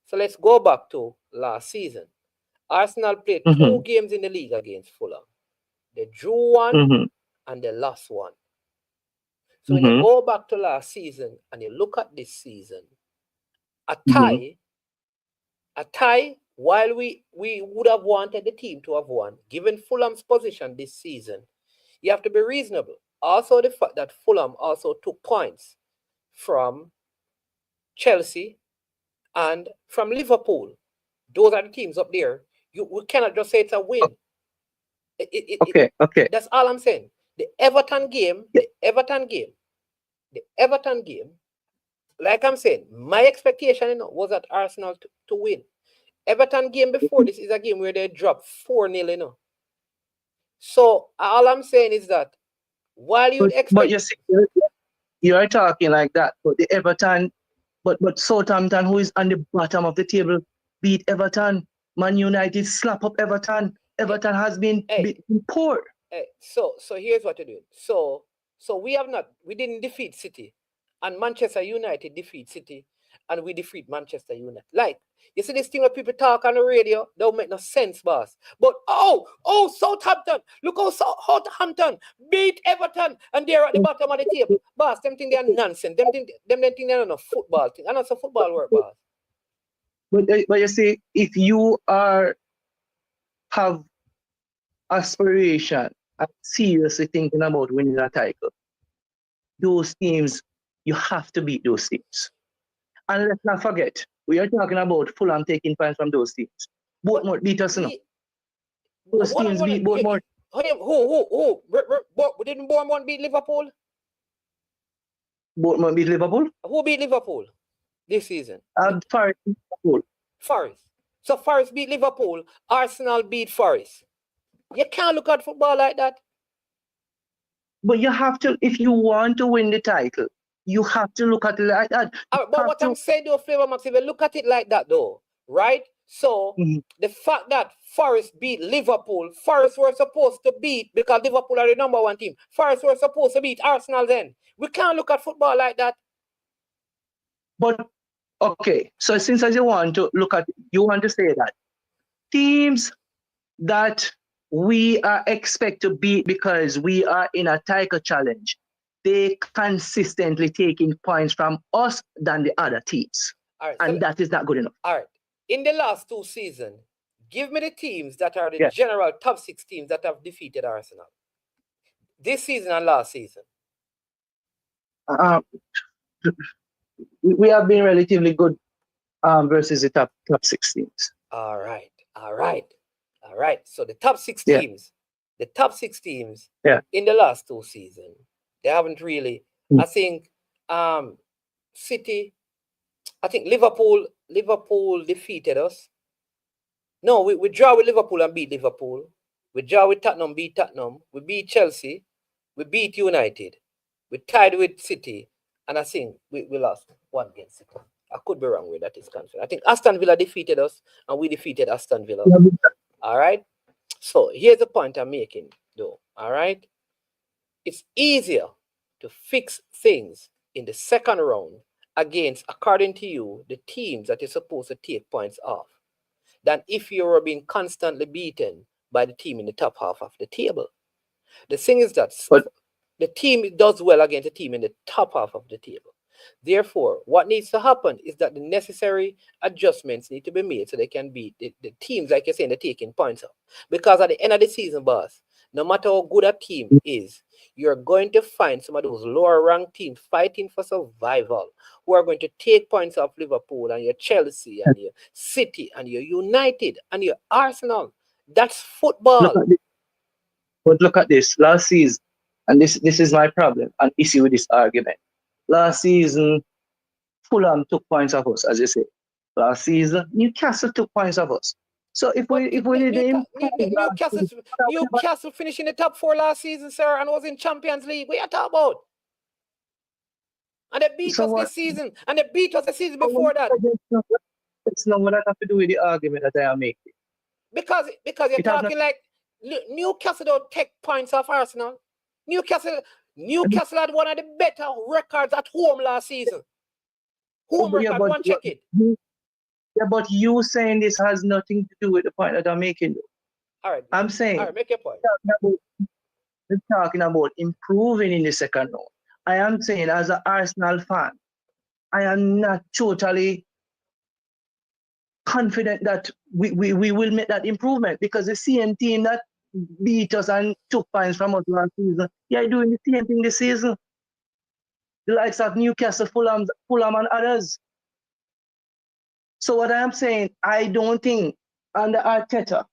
So let's go back to last season. Arsenal played 2 games in the league against Fulham. They drew 1 and they lost 1. So when you go back to last season and you look at this season, a tie while we would have wanted the team to have won, given Fulham's position this season, you have to be reasonable. Also, the fact that Fulham also took points from Chelsea and from Liverpool. Those are the teams up there. We cannot just say it's a win. Okay. That's all I'm saying. The Everton game, like I'm saying, my expectation was that Arsenal to win. Everton game before this is a game where they dropped 4-0, So all I'm saying is that while you expect, but you see, you are talking like that, but the Everton, but Southampton, who is on the bottom of the table, beat Everton. Man United slap up Everton. Everton has been poor. So here's what to do. So we didn't defeat City, and Manchester United defeat City, and we defeat Manchester United. Like, you see this thing where people talk on the radio, don't make no sense, boss. But Southampton, look how Southampton beat Everton, and they're at the bottom of the table. Boss, them think they're nonsense. Them think they're not a football thing. I know it's a football work, boss. But you see, if you have aspiration and seriously thinking about winning a title, those teams, you have to beat those teams. And let's not forget, we are talking about Fulham taking points from those teams. Bournemouth beat us, no? Those teams beat Bournemouth. Who? Didn't Bournemouth beat Liverpool? Bournemouth beat Liverpool? Who beat Liverpool this season? Forest beat Liverpool. Forest. So Forest beat Liverpool, Arsenal beat Forest. You can't look at football like that. But you have to, if you want to win the title, you have to look at it like that. But what I'm saying though, Flavor Max, if you look at it like that though, right? So the fact that Forest beat Liverpool, Forest were supposed to beat, because Liverpool are the number one team, Forest were supposed to beat Arsenal then. We can't look at football like that. But, okay, so since you want to look at, you want to say that teams that we are expect to beat because we are in a title challenge, they consistently taking points from us than the other teams. All right, and that is not good enough. All right. In the last 2 seasons, give me the teams that are the general top 6 teams that have defeated Arsenal. This season and last season. We have been relatively good versus the top 6 teams. All right. So the top 6 teams, in the last 2 seasons, they haven't really. I think City, I think Liverpool defeated us. No, we draw with Liverpool and beat Liverpool. We draw with Tottenham, beat Tottenham. We beat Chelsea. We beat United. We tied with City. And I think we lost 1 against City. I could be wrong with that is concerned. I think Aston Villa defeated us and we defeated Aston Villa. All right? So here's the point I'm making, though. All right? It's easier to fix things in the second round against, according to you, the teams that you're supposed to take points off, than if you were being constantly beaten by the team in the top half of the table. The thing is that the team does well against the team in the top half of the table. Therefore, what needs to happen is that the necessary adjustments need to be made so they can beat the teams, like you're saying, they're taking points off. Because at the end of the season, boss, no matter how good a team is, you're going to find some of those lower ranked teams fighting for survival who are going to take points off Liverpool and your Chelsea and your City and your United and your Arsenal. That's football. But look at this. Last season, and this is my problem and issue with this argument. Last season, Fulham took points off us, as you say. Last season, Newcastle took points off us. So if we didn't, Newcastle finished in the top 4 last season, sir, and was in Champions League. What are you talking about? And they beat us this season, and they beat us the season before that. It's not what I have to do with the argument that I am making. Because you're talking like Newcastle don't take points off Arsenal. Newcastle had one of the better records at home last season. Home record, one check it. Yeah, but you saying this has nothing to do with the point that I'm making. All right. I'm saying, all right, make your point. We're talking about improving in the second round. I am saying, as an Arsenal fan, I am not totally confident that we will make that improvement because the same team that beat us and took points from us last season, yeah, doing the same thing this season. The likes of Newcastle, Fulham and others. So what I am saying, I don't think under Arteta,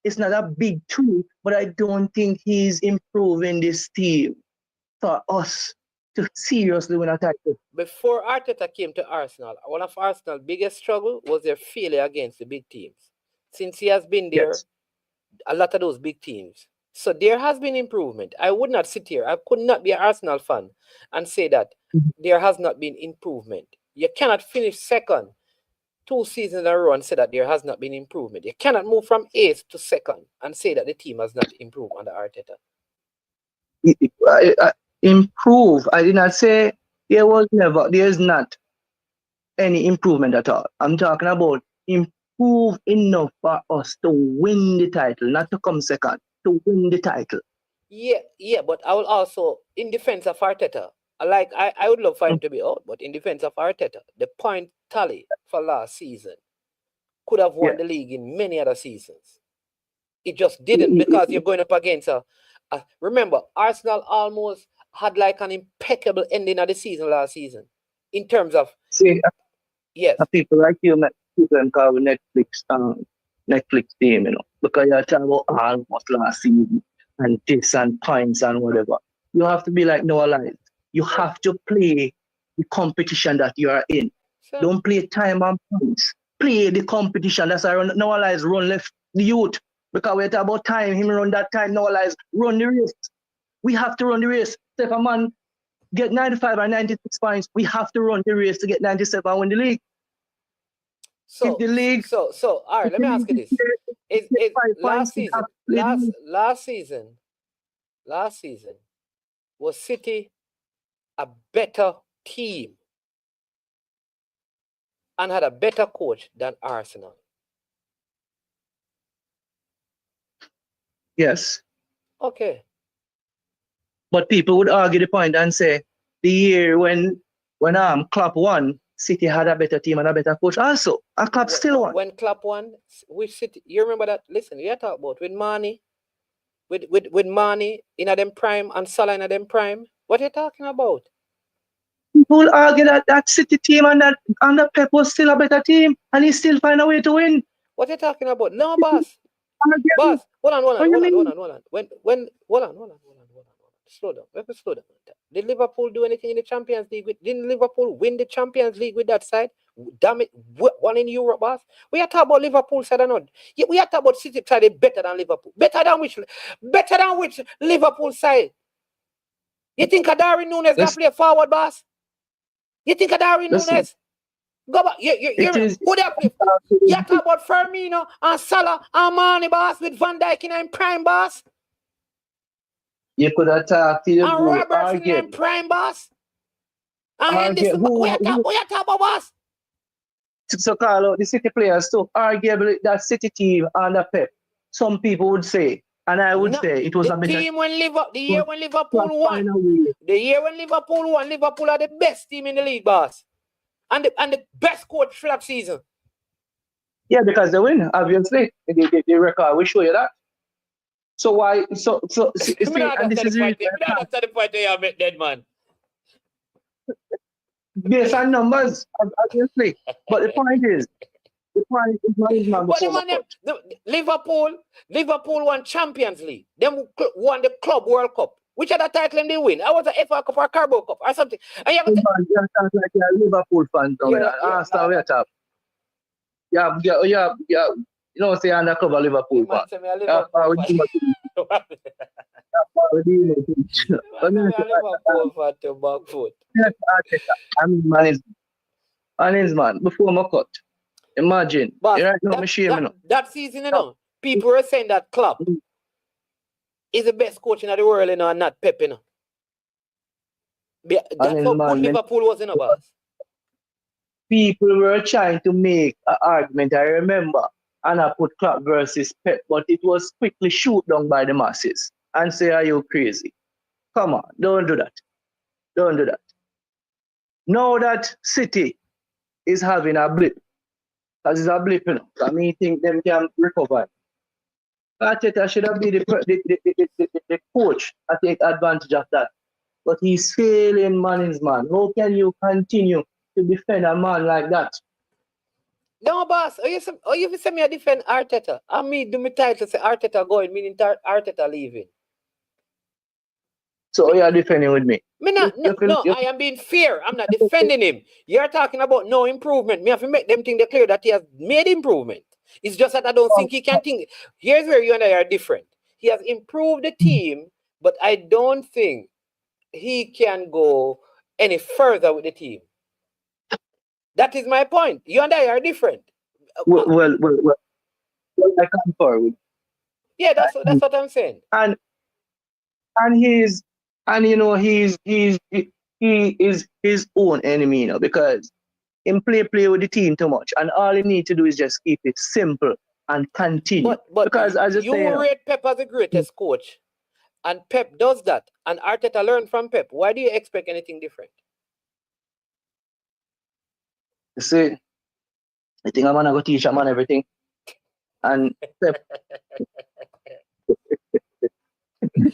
it's not a big tweak, but I don't think he's improving this team for us to seriously win a title. Before Arteta came to Arsenal, one of Arsenal's biggest struggle was their failure against the big teams. Since he has been there, yes, a lot of those big teams. So there has been improvement. I would not sit here. I could not be an Arsenal fan and say that there has not been improvement. You cannot finish second 2 seasons in a row and say that there has not been improvement. You cannot move from 8th to 2nd and say that the team has not improved under Arteta. Improve. I did not say there's not any improvement at all. I'm talking about improve enough for us to win the title, not to come second, to win the title. Yeah, but I will also, in defense of Arteta, I would love for him to be out, but in defense of Arteta, the point tally for last season could have won the league in many other seasons. It just didn't because you're going up against remember, Arsenal almost had like an impeccable ending of the season last season in terms of yes. People like you, people can call Netflix team, because you're talking about almost last season and this and points and whatever. You have to be like Noah Lyles. You have to play the competition that you are in. Sure. Don't play time and points. Play the competition. That's why Noah Lyles run left the youth. Because we're talking about time, him run that time, Noah Lyles run the race. We have to run the race. So if a man get 95 or 96 points, we have to run the race to get 97 and win the league. So all right, let me ask you this. Last season, was City a better team and had a better coach than Arsenal? Yes. Okay. But people would argue the point and say the year when Klopp won, City had a better team and a better coach also. And Klopp still won. When Klopp won, which City? You remember that? Listen, you talk about with Mane, with Mane in them prime and Salah in them prime. What are you talking about? People will argue that City team and that Pep was still a better team and he still find a way to win. What are you talking about? No, boss. Boss, hold on. Hold on. Slow down. Let me slow down. Did Liverpool do anything in the Champions League? Didn't Liverpool win the Champions League with that side? Damn it, one in Europe, boss. We are talking about Liverpool side or not? We are talking about City side better than Liverpool. Better than which Liverpool side? You think Darwin Núñez can play forward, boss? You think Darwin Núñez? Go back. Who they play? You talk about Firmino and Salah and Mane, boss, with Van Dijk in prime, boss. You could attack to the and Robertson in prime, boss. And Henderson, who you talk about, boss? So call out the City players too. Arguably that City team and the Pep. Some people would say, and I would say it was a better team when the year when Liverpool won. The year when Liverpool won, Liverpool are the best team in the league, boss. And the best coach for that season. Yeah, because they win, obviously. The record will show you that. So why? So and this is the point where you make dead man. Based on numbers, obviously. But the point is Liverpool won Champions League. Then won the Club World Cup. Which other title they win? I was a FA Cup or Carabao Cup or something. And you sound like you're a Liverpool fan. You know, say I'm a club of Liverpool fan. I mean, man, before my cut. Imagine. But that season, people were saying that Klopp is the best coach in the world, and not Pep, That's how good Liverpool was, boss. People were trying to make an argument, I remember, and I put Klopp versus Pep, but it was quickly shoot down by the masses and say, are you crazy? Come on, don't do that. Don't do that. Now that City is having a blip, as is a blip, you know. I mean, think them can recover. Arteta should have been the coach to take advantage of that. But he's failing man is man. How can you continue to defend a man like that? No, boss. Oh, you say me a defend Arteta. I mean, do me title say Arteta going, meaning Arteta leaving. So you're defending with me? No, I am being fair. I'm not defending him. You're talking about no improvement. Me have to make them think they're clear that he has made improvement. It's just that I don't think he can think. Here's where you and I are different. He has improved the team, but I don't think he can go any further with the team. That is my point. You and I are different. Well I concur with. Yeah, that's what I'm saying. And he is his own enemy, you know, because him play with the team too much, and all he need to do is just keep it simple and continue. But because as you rate Pep as the greatest coach, and Pep does that, and Arteta learned from Pep. Why do you expect anything different? You see, I think I'm gonna go teach a man everything, and Pep.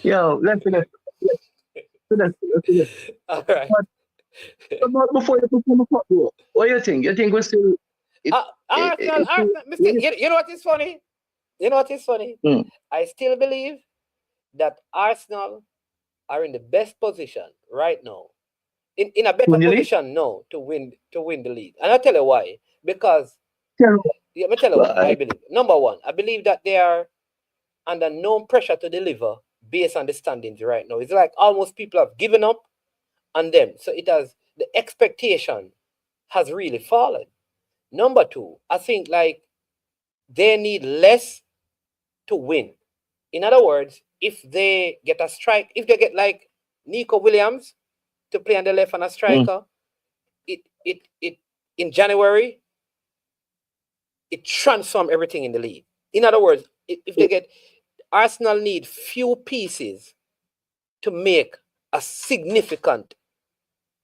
Yo, let's do this. All right. But before you put the fuck, what do you think? You think we still? Arsenal, you know what is funny? You know what is funny? I still believe that Arsenal are in the best position right now, in a better position now to win the league. And I'll tell you why. Because let me tell you what I believe. Number one, I believe that they are under no pressure to deliver based on the standings right now. It's like almost people have given up on them. So the expectation has really fallen. Number two, I think like they need less to win. In other words, if they get a strike, if they get like Nico Williams to play on the left and a striker, it in January, it transforms everything in the league. In other words, if they get Arsenal need few pieces to make a significant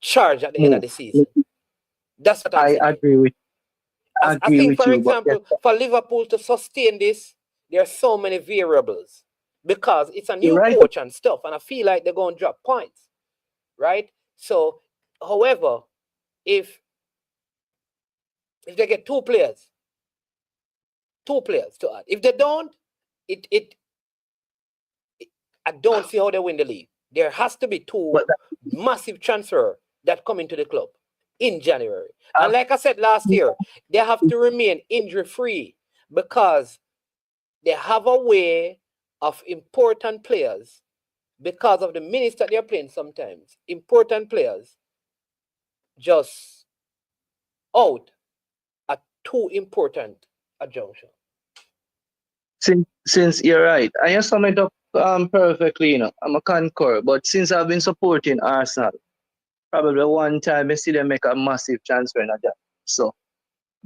charge at the end of the season. That's what I agree with. I think, for example, for Liverpool to sustain this, there are so many variables because it's a new coach and stuff, and I feel like they're going to drop points, right? So, however, if they get two players to add, if they don't, I don't see how they win the league. There has to be two massive transfer that come into the club in January. And like I said last year, they have to remain injury-free because they have a way of important players, because of the minutes that they're playing sometimes, important players just out at too important a junction. Since you're right, I just sum it up perfectly, you know. I'm a concur, but since I've been supporting Arsenal, probably one time I see them make a massive transfer in a job. So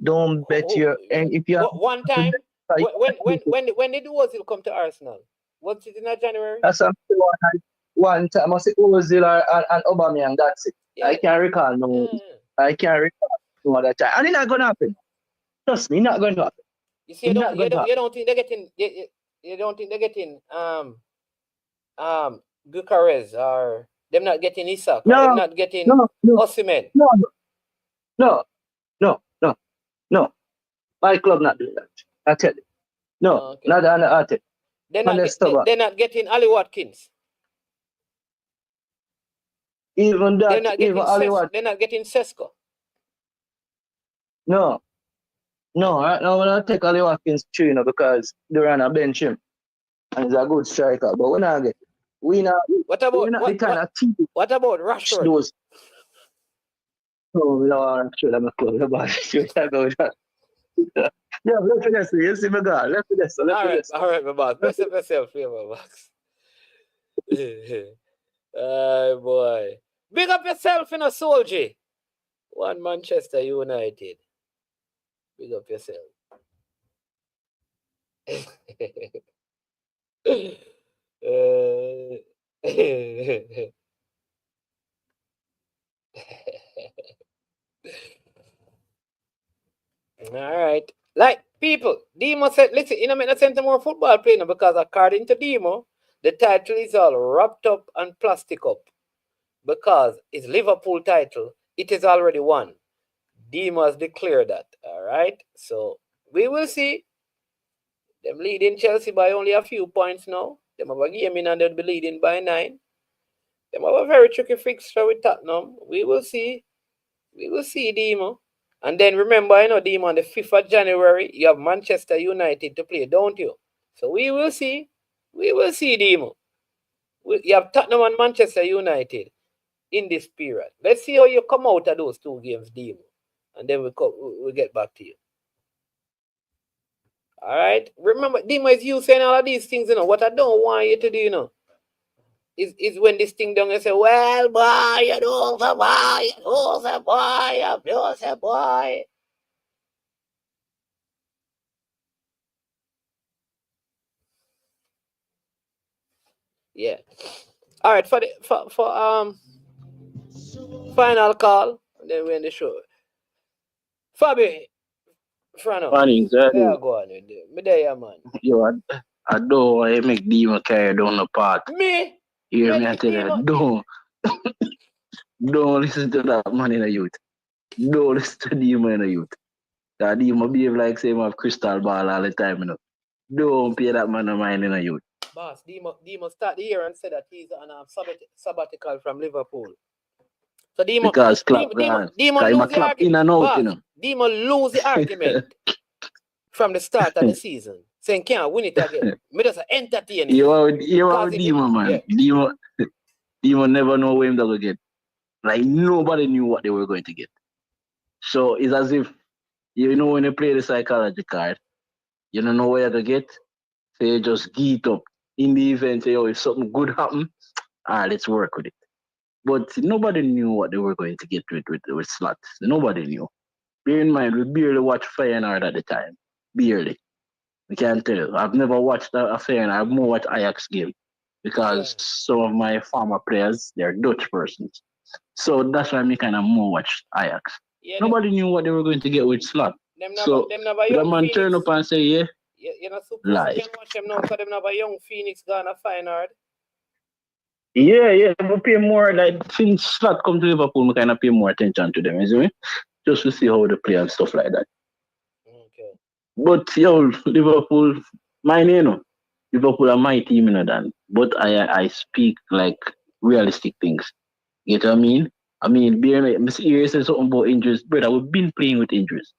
don't bet your and if you have one time when did Ozil come to Arsenal? Was it in January? That's one time I see Ozil and Aubameyang. That's it. Yeah. I can't recall no. I can't recall no other time, and it's not gonna happen. Trust me, not going to happen. You see, you don't think they're getting you don't think they're getting Bucharest, or they're not getting Isak, or they're not getting Osimhen? No. My club not doing that. I tell you. No, not on the Arteta. They're not getting Ali Watkins. Even that, they're not getting Sesko. No, right now we're not take Ali Watkins too, you know, because they're on a bench him. And he's a good striker. But we're not getting. What about Rashford? Those. Oh, no, I'm sure I'm close about it. Yeah, let's do this. You see my guy. Let's do this. All right, my boss. Best of yourself here, my boss. Oh, boy. Big up yourself in a soldier. One Manchester United. Big up yourself. Alright. Like, people, Demo said, listen, you know, I'm not send more football play now because according to Demo, the title is all wrapped up and plastic up. Because it's Liverpool title, it is already won. Demo has declared that. Alright. So we will see. Them leading Chelsea by only a few points now. Them have a game in and they'll be leading by 9. Them have a very tricky fixture with Tottenham. We will see. We will see, Demo. And then remember, you know, Demo, on the 5th of January, you have Manchester United to play, don't you? So we will see. We will see, Demo. You have Tottenham and Manchester United in this period. Let's see how you come out of those 2 games, Demo. And then we'll get back to you. All right. Remember, Demo is you saying all of these things, you know. What I don't want you to do, you know, is when this thing done, you say, well, boy, you know, the boy, you know, the boy, you know, the boy. Yeah. All right. For final call, and then we end the show. Fabi, Frano. Morning, sir. Yeah, go on with it. Me there, man. Yo, I don't want to make Demo carry down the part. Me? You hear me? I tell you, don't listen to that man in the youth. Don't listen to Demo in the youth. That Demo behave like same of crystal ball all the time, you know. Don't pay that man no mind in the youth. Boss, Demo start the year and said that he's on a sabbatical from Liverpool. So Demo because Demo lose the argument. In and out, Boss, you know. Demo lose the argument from the start of the season, saying can't win it again. Me just entertain it. You are Demo, man. Yeah. Demo never know where they're going to get. Like, nobody knew what they were going to get. So it's as if, you know, when you play the psychology card, you don't know where you're going to get, so you just get up in the event, say, oh, if something good happens, let's work with it. But nobody knew what they were going to get with slots. Nobody knew. Bear in mind, we barely watched Feyenoord at the time. Barely. I can't tell you. I've never watched a Feyenoord. I've more watched Ajax game because some of my former players, they're Dutch persons. So that's why I kind of more watch Ajax. Yeah, nobody knew what they were going to get with slot. So the man turn up and say, yeah, you're not supposed to watch them now because they have a young Phoenix gone a Feyenoord. Yeah, we pay more, like, since slot come to Liverpool, we kind of pay more attention to them, isn't it? Just to see how they play and stuff like that. Okay. But, yo, Liverpool, mine, you know, Liverpool are my team, you know, Dan. But I speak, like, realistic things. You know what I mean? I mean, being serious and something about injuries, brother, we've been playing with injuries.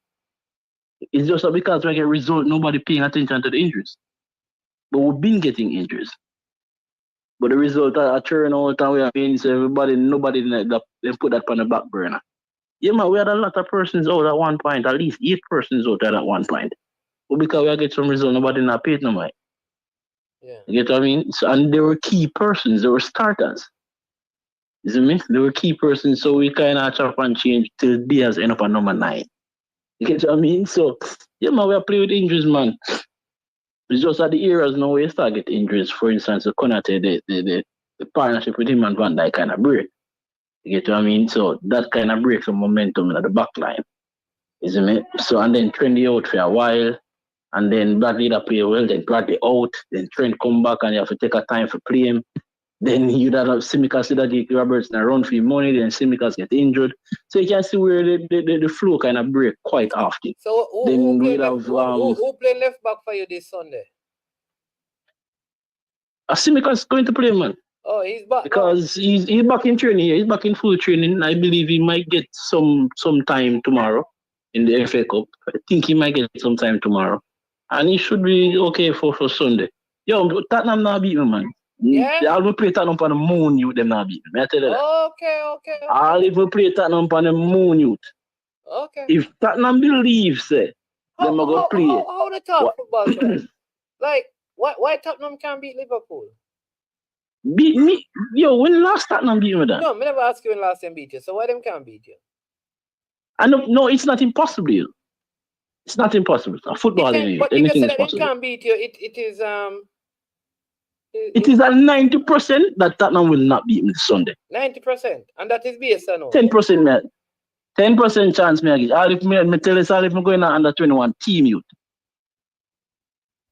It's just because we get result, nobody paying attention to the injuries. But we've been getting injuries. But the result are churn all the time. We have been, so nobody they put that on the back burner. Yeah, man, we had a lot of persons out at one point, at least 8 persons out at one point. But because we get some result, nobody not paid no mind. Yeah. You get what I mean? So, and they were key persons, they were starters. You see me? They were key persons, so we kind of chop and change till Diaz end up at number 9. You get what I mean? So, yeah, man, we are playing with injuries, man. It's just at the eras now where you start getting injuries. For instance, the Konate, the partnership with him and Van Dijk kind of break. You get what I mean? So that kind of breaks some momentum in the back line. Isn't it? So, and then Trendy out for a while, and then Bradley that play well, then Bradley out, then Trent come back and you have to take a time for play him. Then you'd have Tsimikas that Robertson run for your money, then Tsimikas get injured. So you can see where the flow kind of break quite often. So who playing left back for you this Sunday? Tsimikas going to play, man. Oh, he's back. Because he's back in training here. He's back in full training. I believe he might get some time tomorrow in the FA Cup. I think he might get some time tomorrow. And he should be okay for Sunday. Yo, Tottenham not beat me, man. Yeah. I'll be play Tottenham on the moon youth, them not beat me. I tell you that. Okay. I'll even play Tottenham on the moon youth. Okay. If Tottenham believes, them are going to play. How the top football player? Like, why Tottenham can't beat Liverpool? Beat me? Yo, when last Tottenham beat me then? No, I never asked you when last time beat you. So why them can't beat you? No, it's not impossible. It's not impossible. Football anyway. But anything you is said possible. They can't beat you. It is It is a 90% that Tottenham will not beat me Sunday. 90%, and that is based on 10%, man. 10% chance me again. All if me tell us all if me going on under 21 team youth.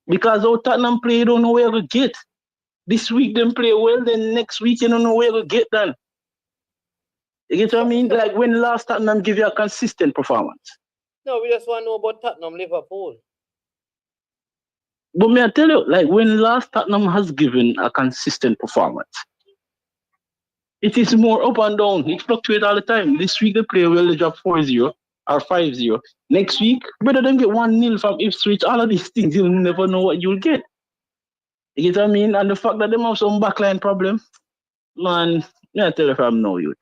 Because how Tottenham play, you don't know where to get. This week them play well, then next week you don't know where to get done. You get what I mean? Like when last Tottenham give you a consistent performance. No, we just want to know about Tottenham, Liverpool. But may I tell you, like when last Tottenham has given a consistent performance, it is more up and down. It fluctuates all the time. This week they play well, they drop 4-0 or 5-0. Next week, better than get 1-0 from Ipswich. All of these things, you'll never know what you'll get. You get what I mean? And the fact that they have some backline problem, man, may I tell you if I'm no youth.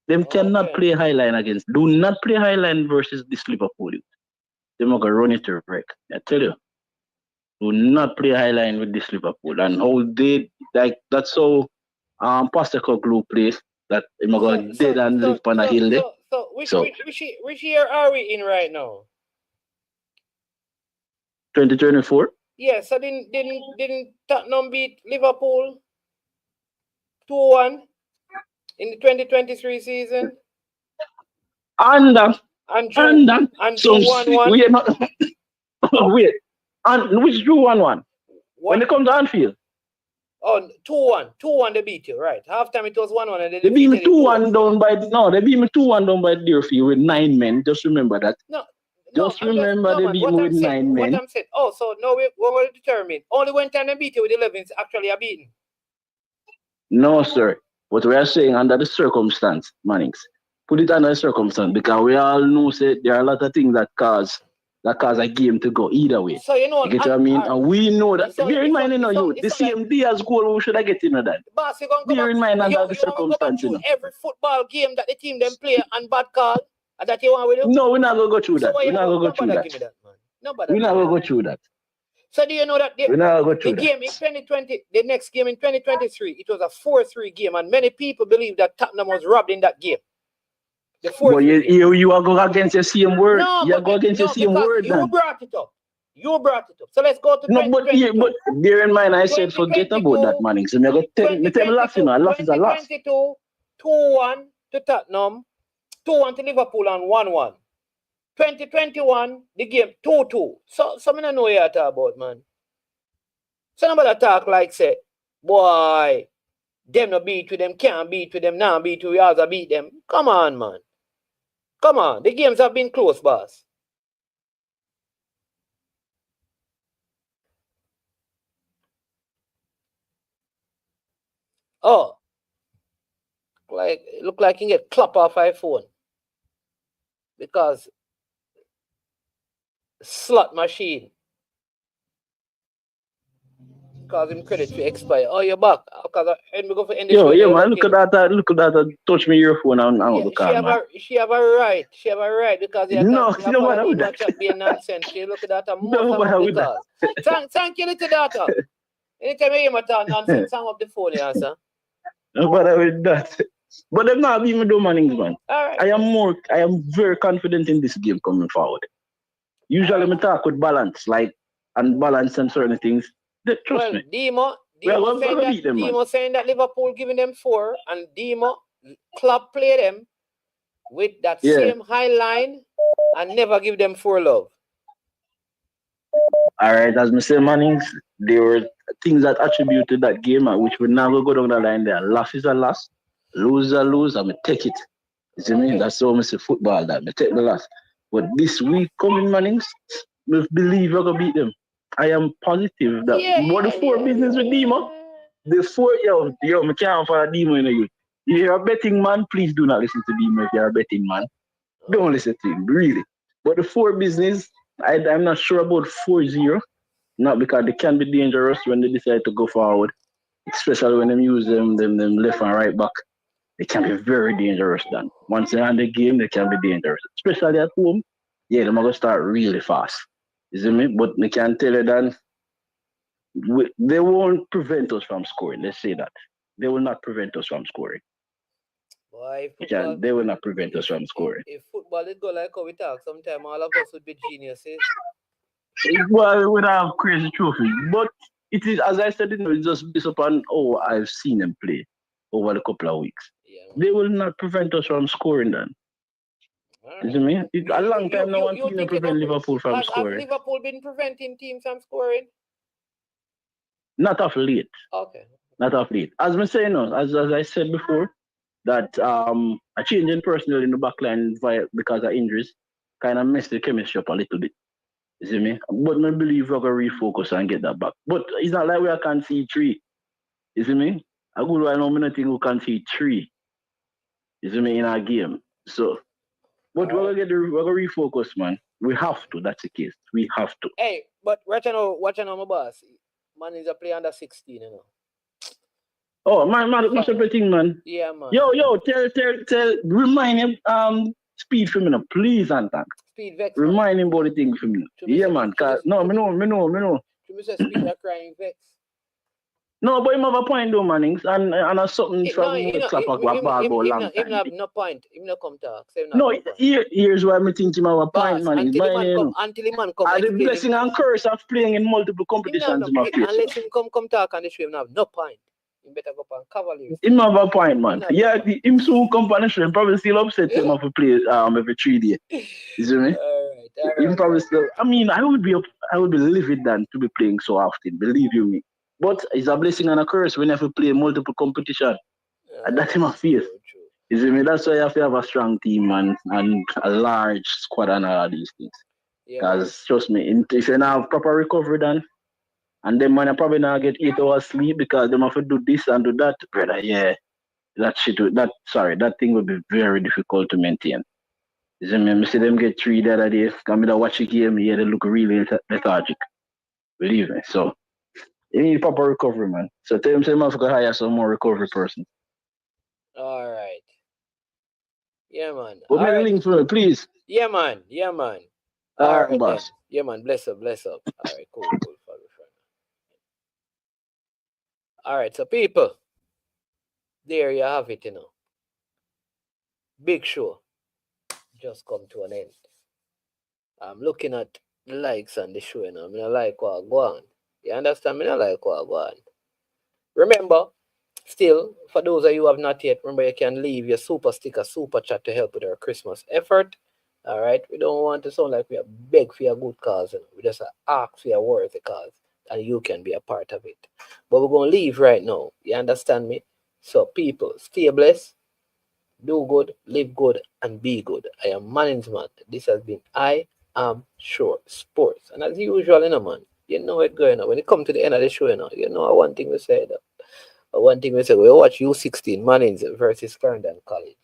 Them cannot play high line against. Do not play high line versus this Liverpool youth. They're going to run it to wreck. I tell you. Do not play high line with this Liverpool. And how they, like, that's how Postecoglou plays. That they're going to dead and live on a hill there. So which year are we in right now? 2024? Yeah, so didn't Tottenham beat Liverpool 2-1 in the 2023 season? And drew 1-1. We are not. Wait. And which drew 1-1? When they come to Anfield? Oh, 2-1. 2-1 they beat you, right. Halftime it was 1-1 and they beat me 2-1 down by they beat me 2-1 down by Deerfield with 9 men. Just remember that. Just remember they beat me with 9 men. What I'm saying. Oh, so now we will determine. Only one time they beat you with 11 is actually a beating. No, sir. What we are saying under the circumstance, Mannings. Put it under the circumstance because we all know there are a lot of things that cause a game to go either way. So you know, you get what I mean? And we know that. Bear in mind, the same Diaz goal, we should have get into that. Boss, bear in mind under the circumstance. Every football game that the team them play and bad call, and that you want with them? No, we're not going to go through that. We're not going to go through that. We're not going to go through that. So do you know that the game in 2020, the next game in 2023, it was a 4-3 game, and many people believe that Tottenham was robbed in that game. But you are going against your same word. No, you are going against your same word. You brought it up. So let's go to 2022. But bear in mind, I said forget about that, Manning. So I'm going to tell you, loss is a loss. 2022, 2-1 to Tottenham, 2-1 to Liverpool, and 1-1. 2021, the game 2-2. So I don't know what you're talking about, man. So nobody talk like say, boy, them no beat with them, can't beat with them, now beat with we also beat them. Come on, man. Come on. The games have been close, boss. Oh. Look like you can get clap off iPhone. Because slot machine. Cause him credit to expire. Oh, you're back. Because I go for end. Yeah, man. Look at that. Touch me your phone and the car, she have a right. She have a right because you don't be nonsense. She look at that and Thank you, little daughter. Anytime you hear my talk nonsense, hang up the phone, yeah, sir. No bother with that. But them not be me do Mannings, man. All right. I am very confident in this game coming forward. Usually I talk with balance, and balance and certain things. Trust me. Demo saying that Liverpool giving them 4 and Demo club play them with that same high line and never give them 4 love. All right, as I say, Mannings, there were things that attributed that game which would never go down the line there. Loss is a loss, lose is a lose, I'm going to take it. You see me? That's how I say football, that I take the loss. But this week coming, Mannings, we believe we're going to beat them. I am positive that the 4 business with Demo, the 4, I can't follow Demo in you. If you're a betting man, please do not listen to Demo if you're a betting man. Don't listen to him, really. But the 4 business, I'm not sure about 4-0, not because they can be dangerous when they decide to go forward, especially when they use them left and right back. They can be very dangerous then. Once they're on the game, they can be dangerous, especially at home. Yeah, they're going to start really fast. You see me? But they can tell you that they won't prevent us from scoring. Let's say that. They will not prevent us from scoring. Boy, they will not prevent us from scoring. If football is go like how we talk, sometimes all of us would be geniuses. Well, we would have crazy trophies. But it is, as I said, it's just based upon how I've seen them play over a couple of weeks. Yeah. They will not prevent us from scoring then. You see me? It's a long time no one team to prevent Liverpool from scoring. Has Liverpool been preventing teams from scoring? Not of late. Okay. Not of late. As I say, no, as I said before, that a change in personnel in the back line because of injuries kind of messed the chemistry up a little bit. You see me? But I believe we're going to refocus and get that back. But it's not like we can see 3. You see me? A good while now, I don't think we can see 3. You see me? In our game. So, but we're going to refocus, man. We have to. That's the case. We have to. Hey, but watch out, my boss. Man is a play under 16, you know. Oh, man, much of a thing, man. Yeah, man. Yo, tell, remind him, Speid for me, now, please, Anton. Speid vex. Remind him about the thing for me. Yeah, man. Cause, no, me know. You say Speid are crying vex. No, but him have a point though, Mannings, and something from clap a ball long time. Him have no point. Him no come talk. No, here's why I think him have a point, Mannings. Until the man come. The blessing and curse of playing in multiple competitions. Unless him come talk on the show, him have no point. Him better go on Cavaliers. Him have a point, man. Yeah, him soon come on the show. Probably still upset him have to play every 3 days. You see me? All right. Him probably still. I mean, I would be livid than to be playing so often. Believe you me. But it's a blessing and a curse when you have to play multiple competition. And that's in my face. You see me? That's why you have to have a strong team and a large squad and all these things. Because trust me, if you don't have proper recovery done, and then man, you probably not get 8 hours sleep because they have to do this and do that, brother. Yeah, that thing will be very difficult to maintain. You see me? I see them get 3 the other day. Come to watch the game, yeah, they look really lethargic. Believe me. So you need proper recovery, man. So tell him to have to hire some more recovery person. All right. Yeah, man. Put me the link for it, please. Yeah, man. All right, boss. Yeah, man. Bless up. All right, cool. All right, so people, there you have it, you know. Big show just come to an end. I'm looking at the likes on the show, you know. I mean, I like what go on. You understand me? I like what go on. Remember, still, for those of you who have not yet, remember you can leave your super sticker, super chat to help with our Christmas effort. All right? We don't want to sound like we are beg for your good cause. You know? We just ask for your worthy cause, and you can be a part of it. But we're going to leave right now. You understand me? So, people, stay blessed, do good, live good, and be good. I am Management. This has been I Am Sure Sports. And as usual, you know, man, you know it going on. When it comes to the end of the show, you know one thing we say. One thing we say, we watch U16 Mannings versus Clarendon College.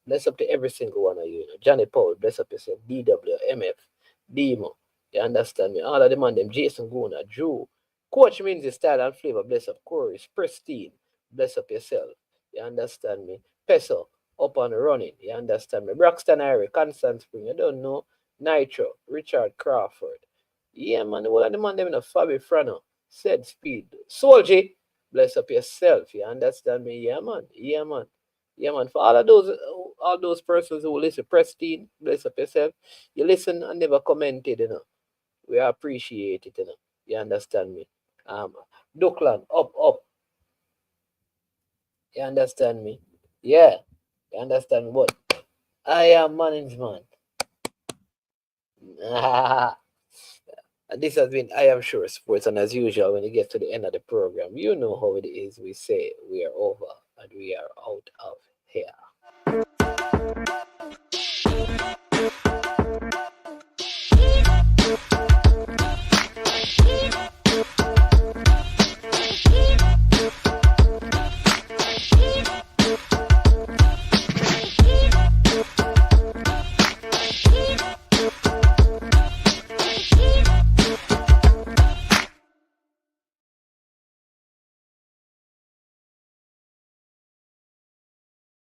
Bless up to every single one of you. Johnny Paul, bless up yourself. DW, MF, Demo. You understand me? All of them on them. Jason Guna, Drew. Coach means the style and flavor. Bless up Corey. Pristine. Bless up yourself. You understand me? Peso. Up and running. You understand me? Braxton Irie. Constant Spring. You don't know. Nitro. Richard Crawford. Yeah, man. All of them on them in a Fabi Frano. Said Speed. Soldier. Bless up yourself. You understand me? Yeah, man. For all those persons who listen, Pristine, bless up yourself. You listen and never commented, you know. We appreciate it, you know. You understand me? Duckland, up. You understand me? Yeah. You understand me? But I am Management. And this has been I Am Sure Sports, and as usual, when you get to the end of the program, you know how it is. We say we are over and we are out of here.